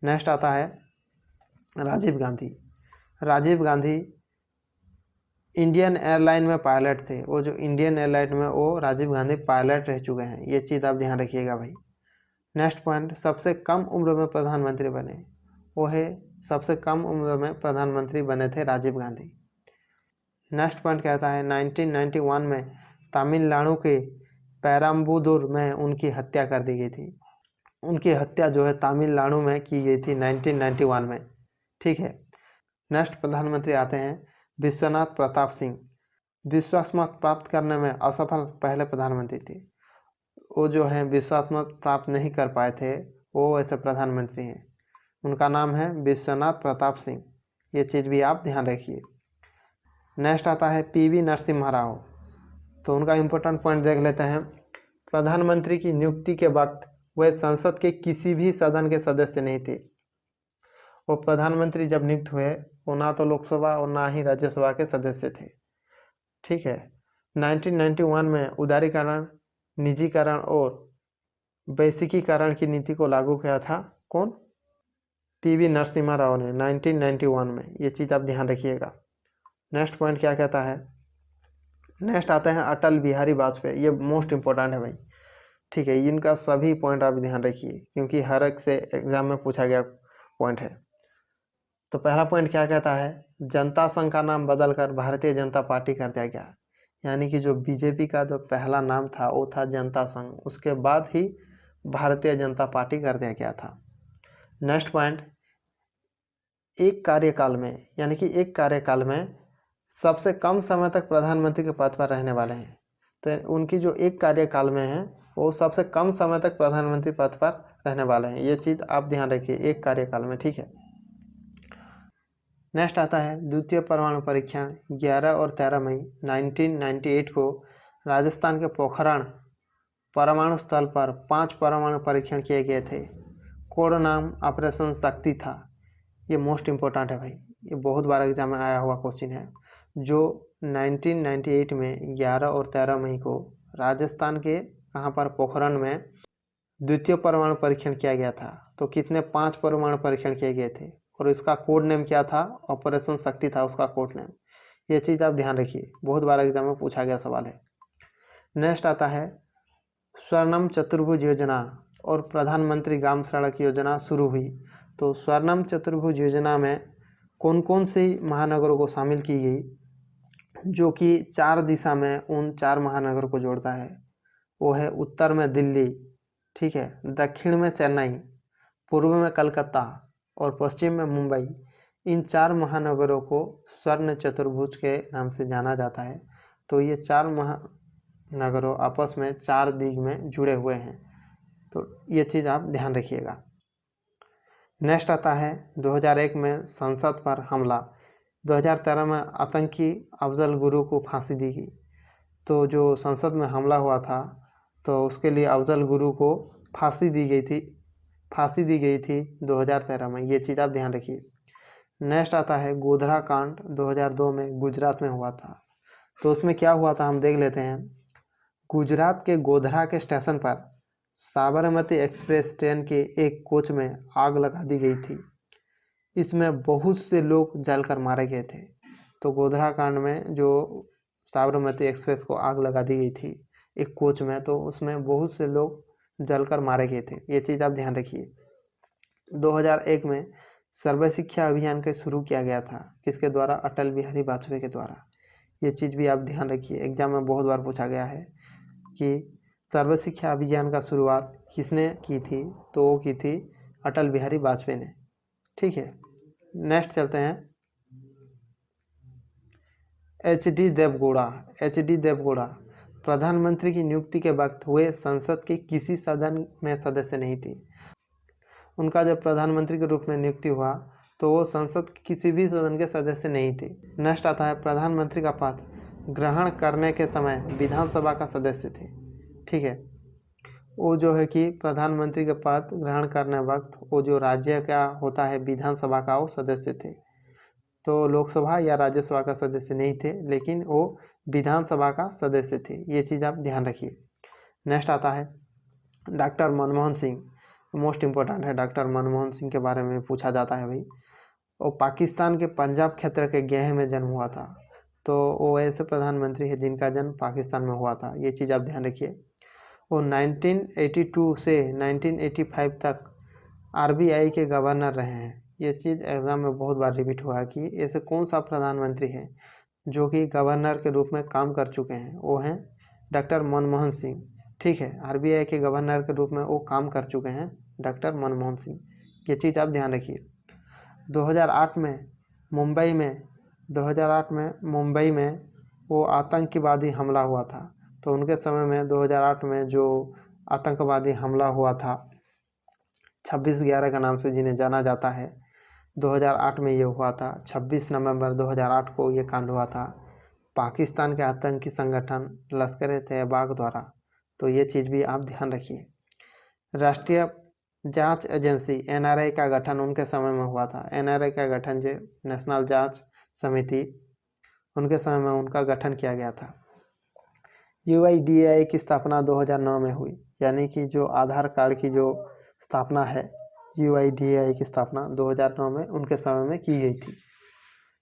नेक्स्ट आता है राजीव गांधी। राजीव गांधी इंडियन एयरलाइन में पायलट थे, वो जो इंडियन एयरलाइन में वो राजीव गांधी पायलट रह चुके हैं, ये चीज़ आप ध्यान रखिएगा भाई। नेक्स्ट पॉइंट, सबसे कम उम्र में प्रधानमंत्री बने, वो है सबसे कम उम्र में प्रधानमंत्री बने थे राजीव गांधी। नेक्स्ट पॉइंट कहता है 1991 में तमिलनाडु के पेरम्बुदुर में उनकी हत्या कर दी गई थी। उनकी हत्या जो है तमिलनाडु में की गई थी 1991 में। ठीक है, नेक्स्ट प्रधानमंत्री आते हैं विश्वनाथ प्रताप सिंह। विश्वास मत प्राप्त करने में असफल पहले प्रधानमंत्री थे, वो जो हैं विश्वास मत प्राप्त नहीं कर पाए थे, वो ऐसे प्रधानमंत्री हैं, उनका नाम है विश्वनाथ प्रताप सिंह, ये चीज़ भी आप ध्यान रखिए। नेक्स्ट आता है पीवी नरसिम्हा राव, तो उनका इम्पोर्टेंट पॉइंट देख लेते हैं। प्रधानमंत्री की नियुक्ति के वक्त वह संसद के किसी भी सदन के सदस्य नहीं थे। वो प्रधानमंत्री जब नियुक्त हुए वो ना तो लोकसभा और ना ही राज्यसभा के सदस्य थे। ठीक है, 1991 में उदारीकरण, निजीकरण और वैश्विकीकरण की नीति को लागू किया था कौन, पीवी नरसिम्हा राव ने 1991 में, ये चीज़ आप ध्यान रखिएगा। नेक्स्ट पॉइंट क्या कहता है, नेक्स्ट आते हैं अटल बिहारी वाजपेयी, ये मोस्ट इम्पोर्टेंट है भाई। ठीक है, इनका सभी पॉइंट आप ध्यान रखिए क्योंकि हर एक से एग्जाम में पूछा गया पॉइंट है। तो पहला पॉइंट क्या कहता है, जनता संघ का नाम बदलकर भारतीय जनता पार्टी कर दिया गया, यानी कि जो बीजेपी का जो पहला नाम था वो था जनता संघ, उसके बाद ही भारतीय जनता पार्टी कर दिया गया था। नेक्स्ट पॉइंट, एक कार्यकाल में, यानी कि एक कार्यकाल में सबसे कम समय तक प्रधानमंत्री के पद पर रहने वाले हैं, तो उनकी जो एक कार्यकाल में है वो सबसे कम समय तक प्रधानमंत्री पद पर रहने वाले हैं, ये चीज़ आप ध्यान रखिए, एक कार्यकाल में। ठीक है, नेक्स्ट आता है द्वितीय परमाणु परीक्षण 11 और 13 मई 1998 को राजस्थान के पोखरण परमाणु स्थल पर 5 परमाणु परीक्षण किए गए थे। कोड नाम ऑपरेशन शक्ति था, ये मोस्ट इम्पोर्टेंट है भाई, ये बहुत बार एग्जाम में आया हुआ क्वेश्चन है। जो 1998 में 11 और 13 मई को राजस्थान के कहाँ पर, पोखरण में द्वितीय परमाणु परीक्षण किया गया था। तो कितने, 5 परमाणु परीक्षण किए गए थे और इसका कोड नेम क्या था, ऑपरेशन शक्ति था उसका कोड नेम, ये चीज़ आप ध्यान रखिए, बहुत बार एग्जाम में पूछा गया सवाल है। नेक्स्ट आता है स्वर्णम चतुर्भुज योजना और प्रधानमंत्री ग्राम सड़क योजना शुरू हुई। तो स्वर्णम चतुर्भुज योजना में कौन कौन सी महानगरों को शामिल की गई, जो कि 4 दिशा में उन 4 महानगरों को जोड़ता है, वो है उत्तर में दिल्ली, ठीक है, दक्षिण में चेन्नई, पूर्व में कलकत्ता और पश्चिम में मुंबई। इन 4 महानगरों को स्वर्ण चतुर्भुज के नाम से जाना जाता है। तो ये 4 महानगरों आपस में 4 दिग में जुड़े हुए हैं, तो ये चीज़ आप ध्यान रखिएगा। नेक्स्ट आता है 2001 में संसद पर हमला, 2013 में आतंकी अफजल गुरु को फांसी दी गई। तो जो संसद में हमला हुआ था तो उसके लिए अफजल गुरु को फांसी दी गई थी 2013 में, ये चीज़ आप ध्यान रखिए। नेक्स्ट आता है गोधरा कांड 2002 में गुजरात में हुआ था। तो उसमें क्या हुआ था हम देख लेते हैं। गुजरात के गोधरा के स्टेशन पर साबरमती एक्सप्रेस ट्रेन के एक कोच में आग लगा दी गई थी। इसमें बहुत से लोग जलकर मारे गए थे। तो गोधरा कांड में जो साबरमती एक्सप्रेस को आग लगा दी गई थी एक कोच में, तो उसमें बहुत से लोग जलकर मारे गए थे। ये चीज़ आप ध्यान रखिए। 2001 में सर्व शिक्षा अभियान के शुरू किया गया था, किसके द्वारा? अटल बिहारी वाजपेयी के द्वारा। ये चीज़ भी आप ध्यान रखिए, एग्जाम में बहुत बार पूछा गया है कि सर्व शिक्षा अभियान का शुरुआत किसने की थी? तो वो की थी अटल बिहारी वाजपेयी ने। ठीक है, नेक्स्ट चलते हैं। एच.डी. देवगौड़ा प्रधानमंत्री की नियुक्ति के वक्त वे संसद के किसी सदन में सदस्य नहीं थी। उनका जब प्रधानमंत्री के रूप में नियुक्ति हुआ तो वो संसद के किसी भी सदन के सदस्य नहीं थे। नेक्स्ट आता है प्रधानमंत्री का पद ग्रहण करने के समय विधानसभा का सदस्य थे। ठीक है, वो जो है कि प्रधानमंत्री के पद ग्रहण करने वक्त वो जो राज्य का होता है विधानसभा का वो सदस्य थे। तो लोकसभा या राज्यसभा का सदस्य नहीं थे, लेकिन वो विधानसभा का सदस्य थे। ये चीज़ आप ध्यान रखिए। नेक्स्ट आता है doctor Manmohan Singh. Most important है, डॉक्टर मनमोहन सिंह के बारे में पूछा जाता है भाई। वो पाकिस्तान के पंजाब क्षेत्र के गेह में जन्म हुआ था। तो वो ऐसे प्रधानमंत्री है जिनका जन्म पाकिस्तान में हुआ था। ये चीज़ आप ध्यान रखिए। वो 1982 से 1985 तक आरबीआई के गवर्नर रहे हैं। ये चीज़ एग्ज़ाम में बहुत बार रिपीट हुआ है कि ऐसे कौन सा प्रधानमंत्री है जो कि गवर्नर के रूप में काम कर चुके हैं। वो हैं डॉक्टर मनमोहन सिंह। ठीक है, आरबीआई के गवर्नर के रूप में वो काम कर चुके हैं डॉक्टर मनमोहन सिंह। ये चीज़ आप ध्यान रखिए। 2008 में मुंबई में वो आतंकवादी हमला हुआ था। तो उनके समय में 2008 में जो आतंकवादी हमला हुआ था 26/11 के नाम से जिन्हें जाना जाता है, 2008 में ये हुआ था। 26 नवंबर 2008 को ये कांड हुआ था पाकिस्तान के आतंकी संगठन लश्कर-ए-तैयबा द्वारा। तो ये चीज़ भी आप ध्यान रखिए। राष्ट्रीय जांच एजेंसी एनआरआई का गठन उनके समय में हुआ था। एनआरआई का गठन जो नेशनल जांच समिति, उनके समय में उनका गठन किया गया था। यूआईडीएआई की स्थापना 2009 में हुई, यानी कि जो आधार कार्ड की जो स्थापना है, यूआईडीएआई की स्थापना 2009 में उनके समय में की गई थी।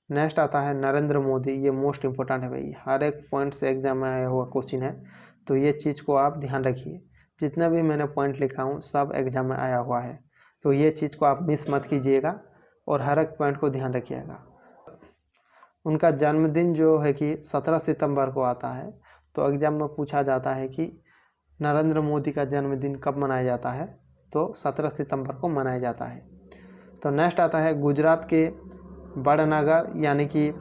नेक्स्ट आता है नरेंद्र मोदी। ये मोस्ट इम्पोर्टेंट है भाई, हर एक पॉइंट से एग्जाम में आया हुआ क्वेश्चन है। तो ये चीज़ को आप ध्यान रखिए। जितना भी मैंने पॉइंट लिखा हूँ सब एग्जाम में आया हुआ है, तो ये चीज़ को आप मिस मत कीजिएगा और हर एक पॉइंट को ध्यान रखिएगा। उनका जन्मदिन जो है कि 17 सितंबर को आता है। तो एग्जाम में पूछा जाता है कि नरेंद्र मोदी का जन्मदिन कब मनाया जाता है? तो 17 सितंबर को मनाया जाता है। तो नेक्स्ट आता है गुजरात के बड़नगर यानी कि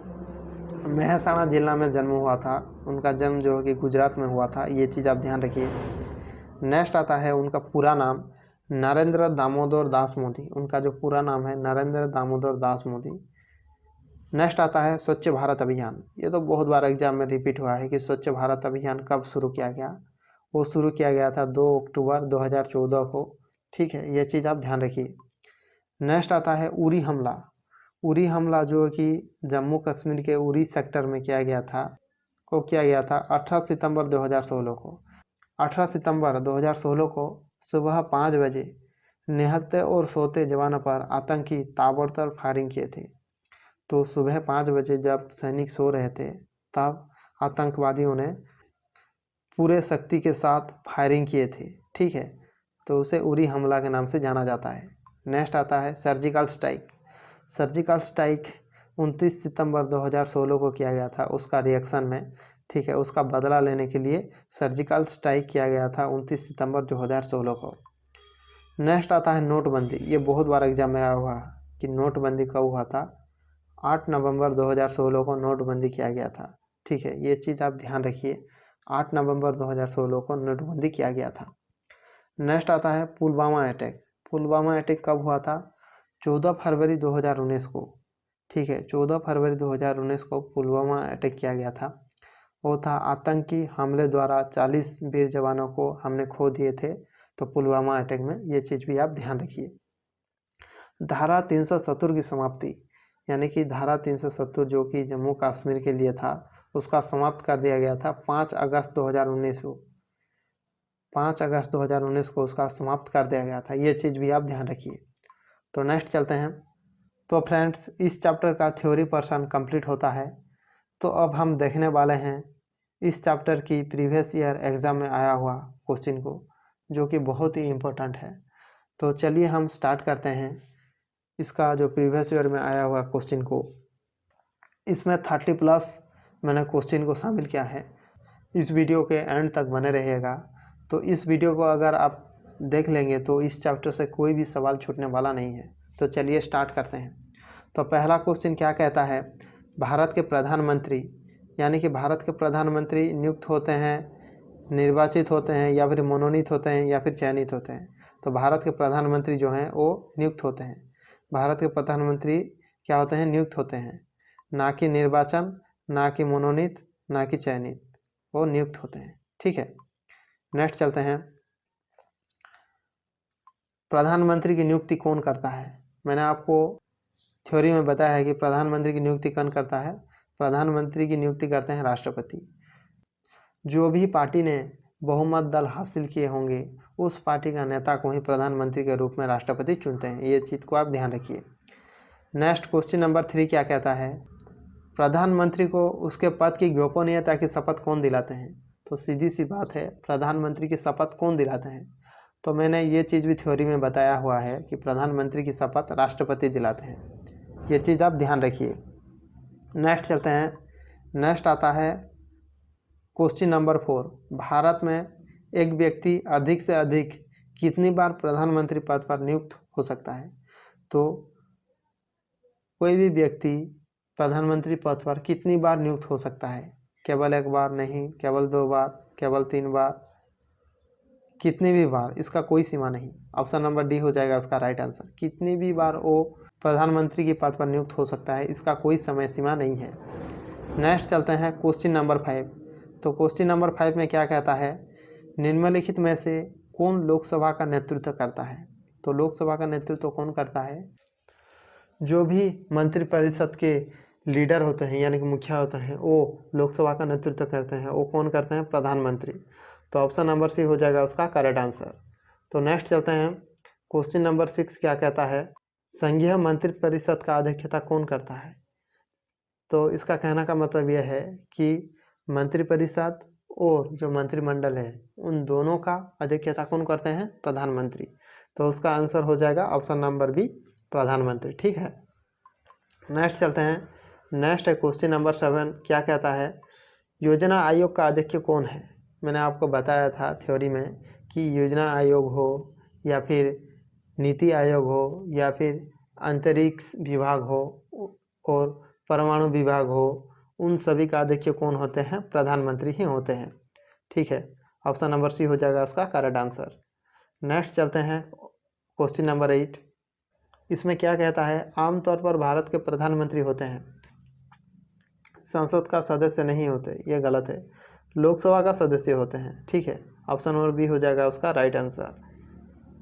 मेहसाणा जिला में जन्म हुआ था। उनका जन्म जो है कि गुजरात में हुआ था। ये चीज़ आप ध्यान रखिए। नेक्स्ट आता है उनका पूरा नाम नरेंद्र दामोदर दास मोदी। उनका जो पूरा नाम है नरेंद्र दामोदर दास मोदी। नेक्स्ट आता है स्वच्छ भारत अभियान। ये तो बहुत बार एग्जाम में रिपीट हुआ है कि स्वच्छ भारत अभियान कब शुरू किया गया? वो शुरू किया गया था 2 अक्टूबर 2014 को। ठीक है, ये चीज़ आप ध्यान रखिए। नेक्स्ट आता है उरी हमला। उरी हमला जो कि जम्मू कश्मीर के उरी सेक्टर में किया गया था, को किया गया था 18 सितंबर 2016 को। 18 सितंबर 2016 को सुबह 5 बजे निहत्ते और सोते जवानों पर आतंकी ताबड़तोड़ फायरिंग किए थे। तो सुबह 5 बजे जब सैनिक सो रहे थे तब आतंकवादियों ने पूरे शक्ति के साथ फायरिंग किए थे। ठीक है, तो उसे उरी हमला के नाम से जाना जाता है। नेक्स्ट आता है सर्जिकल स्ट्राइक। सर्जिकल स्ट्राइक 29 सितंबर 2016 को किया गया था उसका रिएक्शन में। ठीक है, उसका बदला लेने के लिए सर्जिकल स्ट्राइक किया गया था 29 सितंबर 2016 को। नेक्स्ट आता है नोटबंदी। ये बहुत बार एग्जाम में आया हुआ है कि नोटबंदी कब हुआ था? 8 नवंबर 2016 को नोटबंदी किया गया था। ठीक है, ये चीज़ आप ध्यान रखिए। 8 नवंबर 2016 को नोटबंदी किया गया था। नेक्स्ट आता है पुलवामा अटैक। पुलवामा अटैक कब हुआ था? 14 फरवरी 2019 को। ठीक है, 14 फरवरी 2019 को पुलवामा अटैक किया गया था। वो था आतंकी हमले द्वारा 40 वीर जवानों को हमने खो दिए थे। तो पुलवामा अटैक में ये चीज़ भी आप ध्यान रखिए। धारा 370 की समाप्ति, यानी कि धारा 370 जो कि जम्मू कश्मीर के लिए था उसका समाप्त कर दिया गया था 5 अगस्त 2019 को। 5 अगस्त 2019 को उसका समाप्त कर दिया गया था, ये चीज़ भी आप ध्यान रखिए। तो नेक्स्ट चलते हैं। तो फ्रेंड्स, इस चैप्टर का थ्योरी पोर्शन कंप्लीट होता है। तो अब हम देखने वाले हैं इस चैप्टर की प्रीवियस ईयर एग्ज़ाम में आया हुआ क्वेश्चन को, जो कि बहुत ही इम्पोर्टेंट है। तो चलिए हम स्टार्ट करते हैं इसका जो प्रीवियस ईयर में आया हुआ क्वेश्चन को। इसमें 30+ मैंने क्वेश्चन को शामिल किया है। इस वीडियो के एंड तक बने रहिएगा। तो इस वीडियो को अगर आप देख लेंगे तो इस चैप्टर से कोई भी सवाल छूटने वाला नहीं है। तो चलिए स्टार्ट करते हैं। तो पहला क्वेश्चन क्या कहता है, भारत के प्रधानमंत्री यानी कि भारत के प्रधानमंत्री नियुक्त होते हैं, निर्वाचित होते हैं, या फिर मनोनीत होते हैं, या फिर चयनित होते हैं। तो भारत के प्रधानमंत्री जो हैं वो नियुक्त होते हैं। भारत के प्रधानमंत्री क्या होते हैं, नियुक्त होते हैं, ना कि निर्वाचन, ना कि मनोनीत, ना कि चयनित, वो नियुक्त होते हैं। ठीक है, नेक्स्ट चलते हैं। प्रधानमंत्री की नियुक्ति कौन करता है? मैंने आपको थ्योरी में बताया है कि प्रधानमंत्री की नियुक्ति कौन करता है। प्रधानमंत्री की नियुक्ति करते हैं राष्ट्रपति। जो भी पार्टी ने बहुमत दल हासिल किए होंगे उस पार्टी का नेता को ही प्रधानमंत्री के रूप में राष्ट्रपति चुनते हैं। ये चीज़ को आप ध्यान रखिए। नेक्स्ट क्वेश्चन नंबर 3 क्या कहता है, प्रधानमंत्री को उसके पद की गोपनीयता की शपथ कौन दिलाते हैं? तो सीधी सी बात है, प्रधानमंत्री की शपथ कौन दिलाते हैं? तो मैंने ये चीज़ भी थ्योरी में बताया हुआ है कि प्रधानमंत्री की शपथ राष्ट्रपति दिलाते हैं। ये चीज़ आप ध्यान रखिए। नेक्स्ट चलते हैं। नेक्स्ट आता है क्वेश्चन नंबर 4, भारत में एक व्यक्ति अधिक से अधिक कितनी बार प्रधानमंत्री पद पर नियुक्त हो सकता है? तो कोई भी व्यक्ति प्रधानमंत्री पद पर कितनी बार नियुक्त हो सकता है? केवल 1 बार नहीं, केवल 2 बार, केवल 3 बार, कितनी भी बार, इसका कोई सीमा नहीं। ऑप्शन नंबर डी हो जाएगा उसका राइट आंसर। कितनी भी बार वो प्रधानमंत्री के पद पर नियुक्त हो सकता है, इसका कोई समय सीमा नहीं है। नेक्स्ट चलते हैं क्वेश्चन नंबर 5। तो क्वेश्चन नंबर 5 में क्या कहता है, निम्नलिखित में से कौन लोकसभा का नेतृत्व करता है? तो लोकसभा का नेतृत्व कौन करता है? जो भी मंत्रिपरिषद के लीडर होते हैं यानी कि मुखिया होते हैं वो लोकसभा का नेतृत्व करते हैं। वो कौन करते हैं? प्रधानमंत्री। तो ऑप्शन नंबर सी हो जाएगा उसका करेक्ट आंसर। तो नेक्स्ट चलते हैं। क्वेश्चन नंबर 6 क्या कहता है, संघीय मंत्रिपरिषद का अध्यक्षता कौन करता है? तो इसका कहने का मतलब यह है कि मंत्रिपरिषद और जो मंत्रिमंडल है उन दोनों का अध्यक्षता कौन करते हैं? प्रधानमंत्री। तो उसका आंसर हो जाएगा ऑप्शन नंबर बी, प्रधानमंत्री। ठीक है, नेक्स्ट चलते हैं। नेक्स्ट है क्वेश्चन नंबर 7 क्या कहता है, योजना आयोग का अध्यक्ष कौन है? मैंने आपको बताया था थ्योरी में कि योजना आयोग हो या फिर नीति आयोग हो या फिर अंतरिक्ष विभाग हो और परमाणु विभाग हो, उन सभी का अध्यक्ष कौन होते हैं? प्रधानमंत्री ही होते हैं। ठीक है, ऑप्शन नंबर सी हो जाएगा उसका करेक्ट आंसर। नेक्स्ट चलते हैं क्वेश्चन नंबर 8। इसमें क्या कहता है, आमतौर पर भारत के प्रधानमंत्री होते हैं, संसद का सदस्य नहीं होते। ये गलत है, लोकसभा का सदस्य होते हैं। ठीक है, ऑप्शन नंबर बी हो जाएगा उसका राइट आंसर।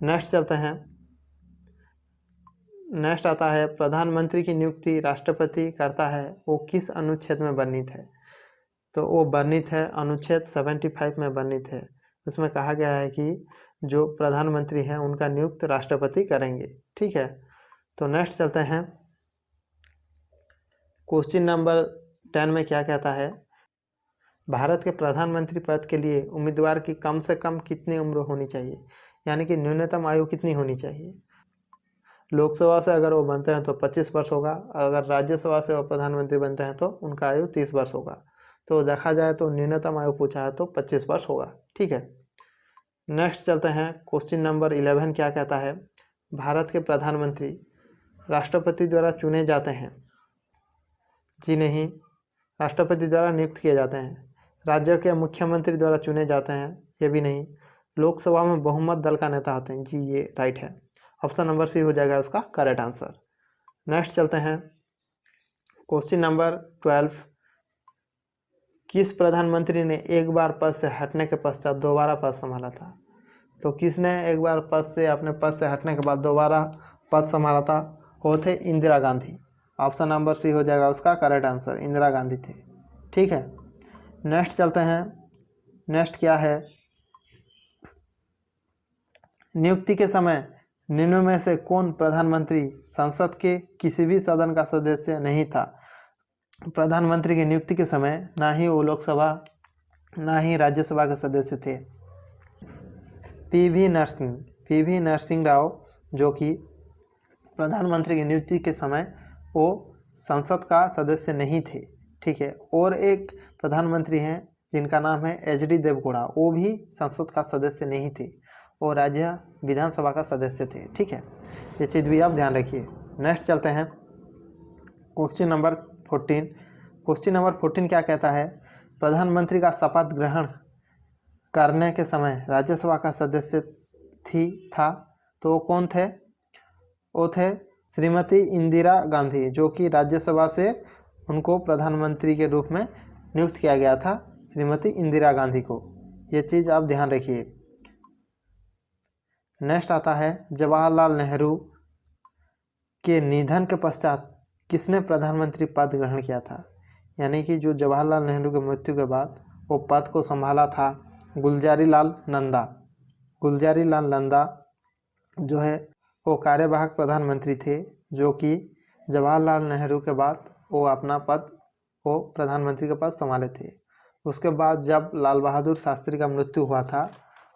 नेक्स्ट चलते हैं। नेक्स्ट आता है, प्रधानमंत्री की नियुक्ति राष्ट्रपति करता है, वो किस अनुच्छेद में वर्णित है? तो वो वर्णित है अनुच्छेद 75 में वर्णित है। उसमें कहा गया है कि जो प्रधानमंत्री हैं उनका नियुक्त राष्ट्रपति करेंगे। ठीक है, तो नेक्स्ट चलते हैं। क्वेश्चन नंबर 10 में क्या कहता है, भारत के प्रधानमंत्री पद के लिए उम्मीदवार की कम से कम कितनी उम्र होनी चाहिए, यानी कि न्यूनतम आयु कितनी होनी चाहिए? लोकसभा से अगर वो बनते हैं तो 25 वर्ष होगा, अगर राज्यसभा से वो प्रधानमंत्री बनते हैं तो उनका आयु 30 वर्ष होगा। तो देखा जाए तो न्यूनतम आयु पूछा है तो 25 वर्ष होगा। ठीक है, नेक्स्ट चलते हैं। क्वेश्चन नंबर 11 क्या कहता है, भारत के प्रधानमंत्री राष्ट्रपति द्वारा चुने जाते हैं? जी नहीं, राष्ट्रपति द्वारा नियुक्त किए जाते हैं। राज्य के मुख्यमंत्री द्वारा चुने जाते हैं? ये भी नहीं। लोकसभा में बहुमत दल का नेता होते हैं? जी ये राइट है, ऑप्शन नंबर सी हो जाएगा उसका करेक्ट आंसर। नेक्स्ट चलते हैं। क्वेश्चन नंबर 12, किस प्रधानमंत्री ने एक बार पद से हटने के पश्चात दोबारा पद संभाला था? तो किसने एक बार अपने पद से हटने के बाद दोबारा पद संभाला था? वो थे Indira Gandhi. Option number C हो जाएगा उसका करेक्ट आंसर, इंदिरा गांधी थे। ठीक है, नेक्स्ट चलते हैं। नेक्स्ट क्या है, नियुक्ति के समय निम्न में से कौन प्रधानमंत्री संसद के किसी भी सदन का सदस्य नहीं था। प्रधानमंत्री की नियुक्ति के समय ना ही वो लोकसभा ना ही राज्यसभा के सदस्य थे। पीवी नरसिंह राव जो कि प्रधानमंत्री की नियुक्ति के समय वो संसद का सदस्य नहीं थे। ठीक है, और एक प्रधानमंत्री हैं जिनका नाम है एचडी देवगौड़ा, वो भी संसद का सदस्य नहीं थे, वो राज्य विधानसभा का सदस्य थे। ठीक है, ये चीज़ भी आप ध्यान रखिए। नेक्स्ट चलते हैं क्वेश्चन नंबर 14। क्वेश्चन नंबर 14 क्या कहता है, प्रधानमंत्री का शपथ ग्रहण करने के समय राज्यसभा का सदस्य था, तो वो कौन थे। वो थे श्रीमती इंदिरा गांधी, जो कि राज्यसभा से उनको प्रधानमंत्री के रूप में नियुक्त किया गया था, श्रीमती इंदिरा गांधी को। ये चीज़ आप ध्यान रखिए। नेक्स्ट आता है, जवाहरलाल नेहरू के निधन के पश्चात किसने प्रधानमंत्री पद ग्रहण किया था। यानी कि जो जवाहरलाल नेहरू की मृत्यु के बाद वो पद को संभाला था गुलजारी लाल नंदा। गुलजारी लाल नंदा जो है वो कार्यवाहक प्रधानमंत्री थे, जो कि जवाहरलाल नेहरू के बाद वो अपना पद वो प्रधानमंत्री का पद संभाले थे। उसके बाद जब लाल बहादुर शास्त्री का मृत्यु हुआ था,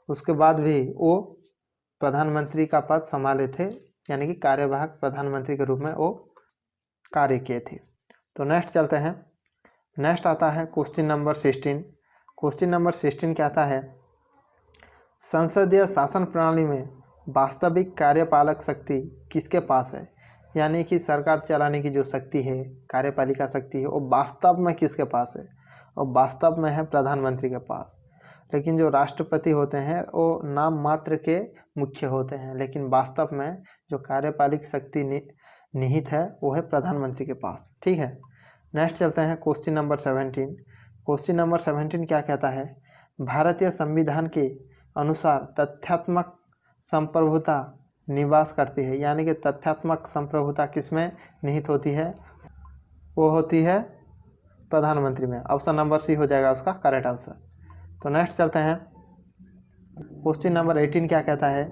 उसके बाद भी वो प्रधानमंत्री का पद संभाले थे, यानी कि कार्यवाहक प्रधानमंत्री के रूप में वो कार्य किए थे। तो नेक्स्ट चलते हैं। नेक्स्ट आता है क्वेश्चन नंबर 16। क्वेश्चन नंबर 16 क्या आता है, संसदीय शासन प्रणाली में वास्तविक कार्यपालक शक्ति किसके पास है। यानी कि सरकार चलाने की जो शक्ति है, कार्यपालिका शक्ति है, वो वास्तव में किसके पास है, और वास्तव में है प्रधानमंत्री के पास। लेकिन जो राष्ट्रपति होते हैं वो नाम मात्र के मुख्य होते हैं, लेकिन वास्तव में जो कार्यपालिक शक्ति निहित है वो है प्रधानमंत्री के पास। ठीक है, नेक्स्ट चलते हैं क्वेश्चन नंबर 17। क्वेश्चन नंबर 17 क्या कहता है, भारतीय संविधान के अनुसार तथ्यात्मक संप्रभुता निवास करती है। यानी कि तथ्यात्मक संप्रभुता किसमें निहित होती है, वो होती है प्रधानमंत्री में। ऑप्शन नंबर सी हो जाएगा उसका करेक्ट आंसर। तो नेक्स्ट चलते हैं। क्वेश्चन नंबर 18 क्या कहता है,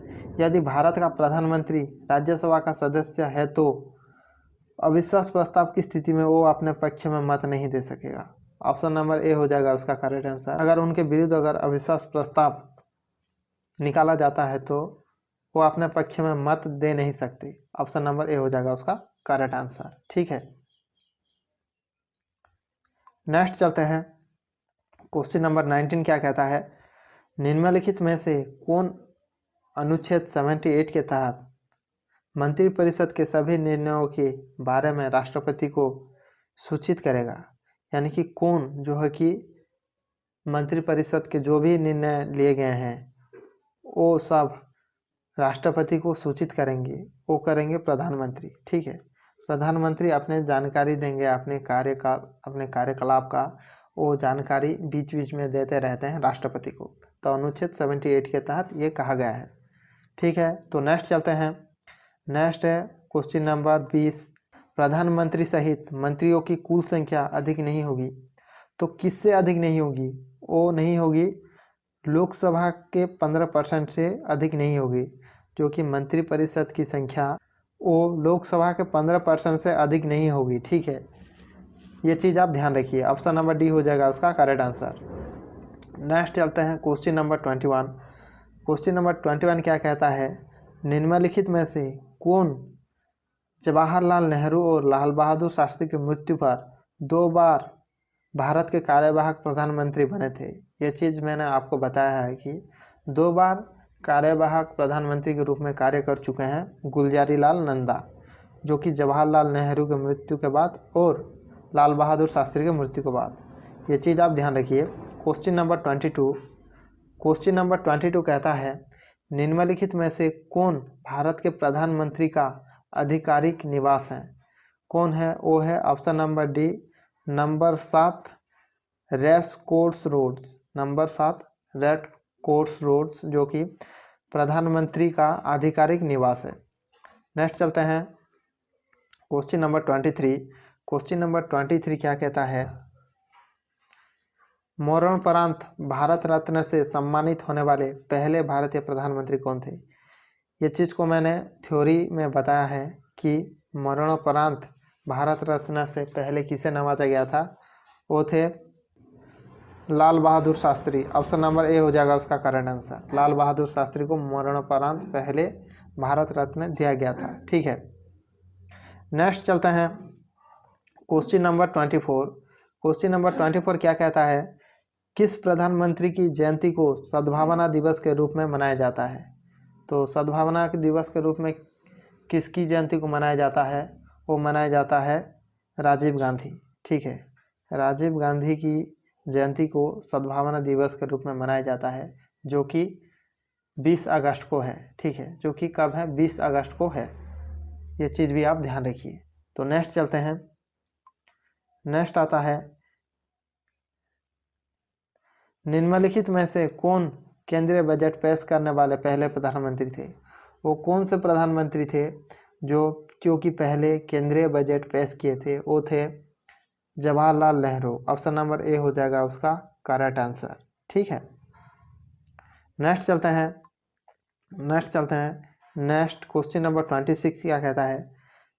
यदि भारत का प्रधानमंत्री राज्यसभा का सदस्य है तो अविश्वास प्रस्ताव की स्थिति में वो अपने पक्ष में मत नहीं दे सकेगा। ऑप्शन नंबर ए हो जाएगा उसका करेक्ट आंसर। अगर उनके विरुद्ध अगर अविश्वास प्रस्ताव निकाला जाता है तो वो अपने पक्ष में मत दे नहीं सकते। ऑप्शन नंबर ए हो जाएगा उसका करेक्ट आंसर। ठीक है, नेक्स्ट चलते हैं। क्वेश्चन नंबर 19 क्या कहता है, निम्नलिखित में से कौन अनुच्छेद 78 के तहत मंत्रिपरिषद के सभी निर्णयों के बारे में राष्ट्रपति को सूचित करेगा। यानी कि कौन जो है कि मंत्रिपरिषद के जो भी निर्णय लिए गए हैं वो सब राष्ट्रपति को सूचित करेंगे, वो करेंगे प्रधानमंत्री। ठीक है, प्रधानमंत्री अपने जानकारी देंगे अपने कार्यकलाप का, वो जानकारी बीच बीच में देते रहते हैं राष्ट्रपति को। तो अनुच्छेद 78 के तहत ये कहा गया है। ठीक है, तो नेक्स्ट चलते हैं। नेक्स्ट है क्वेश्चन नंबर 20, प्रधानमंत्री सहित मंत्रियों की कुल संख्या अधिक नहीं होगी तो किससे अधिक नहीं होगी। वो नहीं होगी लोकसभा के 15% से अधिक नहीं होगी। जो कि मंत्रिपरिषद की संख्या वो लोकसभा के 15% से अधिक नहीं होगी। ठीक है, ये चीज़ आप ध्यान रखिए। ऑप्शन नंबर डी हो जाएगा उसका करेक्ट आंसर। नेक्स्ट चलते हैं क्वेश्चन नंबर 21। क्वेश्चन नंबर 21 क्या कहता है, निम्नलिखित में से कौन जवाहरलाल नेहरू और लाल बहादुर शास्त्री की मृत्यु पर 2 बार भारत के कार्यवाहक प्रधानमंत्री बने थे। ये चीज़ मैंने आपको बताया है कि 2 बार कार्यवाहक प्रधानमंत्री के रूप में कार्य कर चुके हैं गुलजारी लाल नंदा, जो कि जवाहरलाल नेहरू की मृत्यु के बाद और लाल बहादुर शास्त्री की मृत्यु के बाद। ये चीज़ आप ध्यान रखिए। Question number 22। क्वेश्चन नंबर 22 कहता है, निम्नलिखित में से कौन भारत के प्रधानमंत्री का आधिकारिक निवास है। कौन है, वो है option number D number 7 race course roads. Number 7 red course roads जो कि प्रधानमंत्री का आधिकारिक निवास है। नेक्स्ट चलते हैं क्वेश्चन नंबर 23। क्वेश्चन नंबर 23 क्या कहता है? मरणोपरांत भारत रत्न से सम्मानित होने वाले पहले भारतीय प्रधानमंत्री कौन थे? ये चीज़ को मैंने थ्योरी में बताया है कि मरणोपरांत भारत रत्न से पहले किसे नवाजा गया था। वो थे Lal Bahadur Shastri. Option number A हो जाएगा उसका करेक्ट आंसर। लाल बहादुर शास्त्री को मरणोपरांत पहले भारत रत्न दिया गया था। ठीक है, नेक्स्ट चलते हैं क्वेश्चन नंबर 24। क्वेश्चन नंबर 24 क्या कहता है? किस प्रधानमंत्री की जयंती को सद्भावना दिवस के रूप में मनाया जाता है? तो सद्भावना के दिवस के रूप में किसकी जयंती को मनाया जाता है? वो मनाया जाता है राजीव गांधी। ठीक है, राजीव गांधी की जयंती को सद्भावना दिवस के रूप में मनाया जाता है, जो कि 20 अगस्त को है। ठीक है, जो कि कब है? 20 अगस्त को है। ये चीज़ भी आप ध्यान रखिए। तो नेक्स्ट चलते हैं। नेक्स्ट आता है, निम्नलिखित में से कौन केंद्रीय बजट पेश करने वाले पहले प्रधानमंत्री थे? वो कौन से प्रधानमंत्री थे जो कि पहले केंद्रीय बजट पेश किए थे? वो थे Jawaharlal Nehru. Option number A हो जाएगा उसका करेक्ट आंसर। ठीक है, नेक्स्ट चलते हैं। नेक्स्ट क्वेश्चन नंबर 26 क्या कहता है?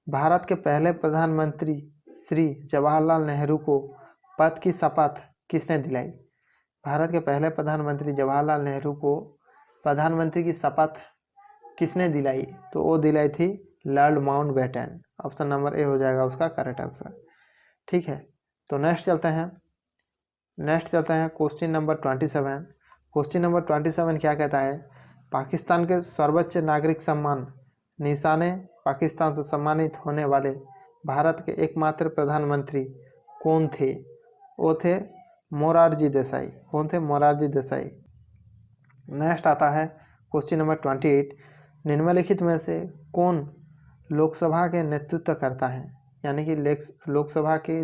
भारत के पहले प्रधानमंत्री श्री जवाहरलाल नेहरू को पद की शपथ किसने दिलाई? भारत के पहले प्रधानमंत्री जवाहरलाल नेहरू को प्रधानमंत्री की शपथ किसने दिलाई? तो वो दिलाई थी Lord Mountbatten. Option number A हो जाएगा उसका करेक्ट आंसर। ठीक है, तो नेक्स्ट चलते हैं क्वेश्चन नंबर 27। क्वेश्चन नंबर 27 क्या कहता है? पाकिस्तान के सर्वोच्च नागरिक सम्मान निशाने पाकिस्तान से सम्मानित होने वाले भारत के एकमात्र प्रधानमंत्री कौन थे? वो थे मोरारजी देसाई। कौन थे? मोरारजी देसाई। नेक्स्ट आता है क्वेश्चन नंबर 28। निम्नलिखित में से कौन लोकसभा के नेतृत्व करता है? यानी कि लोकसभा के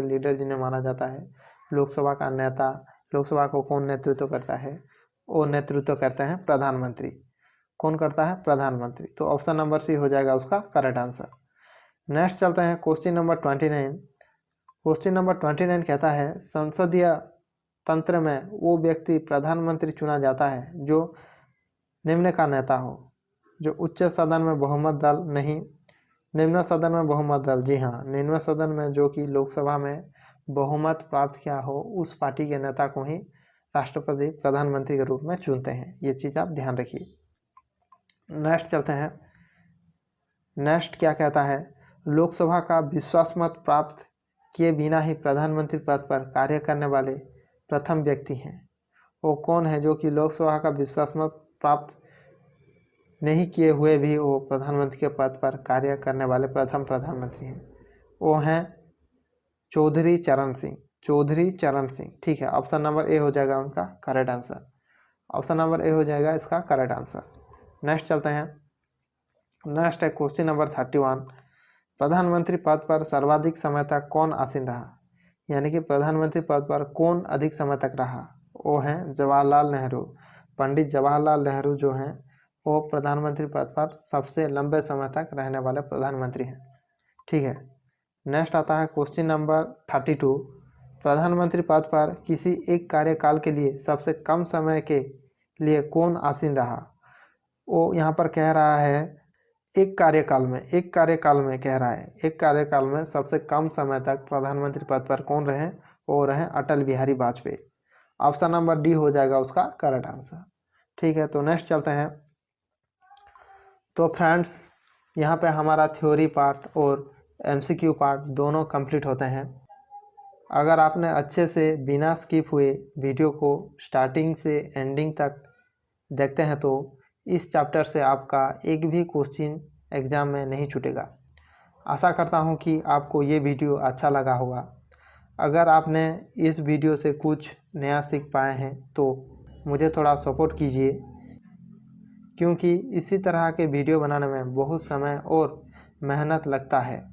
लीडर जिन्हें माना जाता है, लोकसभा का नेता, लोकसभा को कौन नेतृत्व करता है? वो नेतृत्व करते हैं प्रधानमंत्री। कौन करता है? प्रधानमंत्री। तो ऑप्शन नंबर सी हो जाएगा उसका करेक्ट आंसर। नेक्स्ट चलते हैं क्वेश्चन नंबर 29। क्वेश्चन नंबर 29 कहता है, संसदीय तंत्र में वो व्यक्ति प्रधानमंत्री चुना जाता है जो निम्न का नेता हो। जो उच्च सदन में बहुमत दल नहीं, निम्न सदन में बहुमत दल, जी हाँ, निम्न सदन में जो कि लोकसभा में बहुमत प्राप्त किया हो, उस पार्टी के नेता को ही राष्ट्रपति प्रधानमंत्री के रूप में चुनते हैं। ये चीज़ आप ध्यान रखिए। नेक्स्ट चलते हैं। नेक्स्ट क्या कहता है? लोकसभा का विश्वास मत प्राप्त किए बिना ही प्रधानमंत्री पद पर कार्य करने वाले प्रथम व्यक्ति हैं। वो कौन है जो कि लोकसभा का विश्वास मत प्राप्त नहीं किए हुए भी वो प्रधानमंत्री के पद पर कार्य करने वाले प्रथम प्रधानमंत्री हैं? वो हैं चौधरी चरण सिंह। चौधरी चरण सिंह। ठीक है, ऑप्शन नंबर ए हो जाएगा उनका correct answer. Option number A हो जाएगा इसका करेक्ट आंसर। नेक्स्ट चलते हैं। नेक्स्ट है क्वेश्चन नंबर 31। प्रधानमंत्री पद पर सर्वाधिक समय तक कौन आसीन रहा? यानी कि प्रधानमंत्री पद पर कौन अधिक समय तक रहा? वो हैं जवाहरलाल नेहरू। पंडित जवाहरलाल नेहरू जो हैं वो प्रधानमंत्री पद पर सबसे लंबे समय तक रहने वाले प्रधानमंत्री हैं। ठीक है, नेक्स्ट आता है क्वेश्चन नंबर 32। प्रधानमंत्री पद पर किसी एक कार्यकाल के लिए सबसे कम समय के लिए कौन आसीन रहा? वो यहाँ पर कह रहा है एक कार्यकाल में कह रहा है, एक कार्यकाल में सबसे कम समय तक प्रधानमंत्री पद पर कौन रहे? वो रहे Atal Bihari Vajpayee. Option number D हो जाएगा उसका करेक्ट आंसर। ठीक है, तो नेक्स्ट चलते हैं। तो फ्रेंड्स, यहाँ पे हमारा थ्योरी पार्ट और एमसीक्यू पार्ट दोनों कंप्लीट होते हैं। अगर आपने अच्छे से बिना स्किप हुए वीडियो को स्टार्टिंग से एंडिंग तक देखते हैं तो इस चैप्टर से आपका एक भी क्वेश्चन एग्ज़ाम में नहीं छूटेगा। आशा करता हूँ कि आपको ये वीडियो अच्छा लगा होगा। अगर आपने इस वीडियो से कुछ नया सीख पाए हैं तो मुझे थोड़ा सपोर्ट कीजिए, क्योंकि इसी तरह के वीडियो बनाने में बहुत समय और मेहनत लगता है।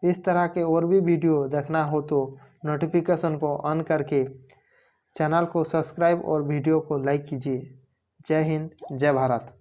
इस तरह के और भी वीडियो देखना हो तो नोटिफिकेशन को ऑन करके चैनल को सब्सक्राइब और वीडियो को लाइक कीजिए। जय हिंद, जय भारत।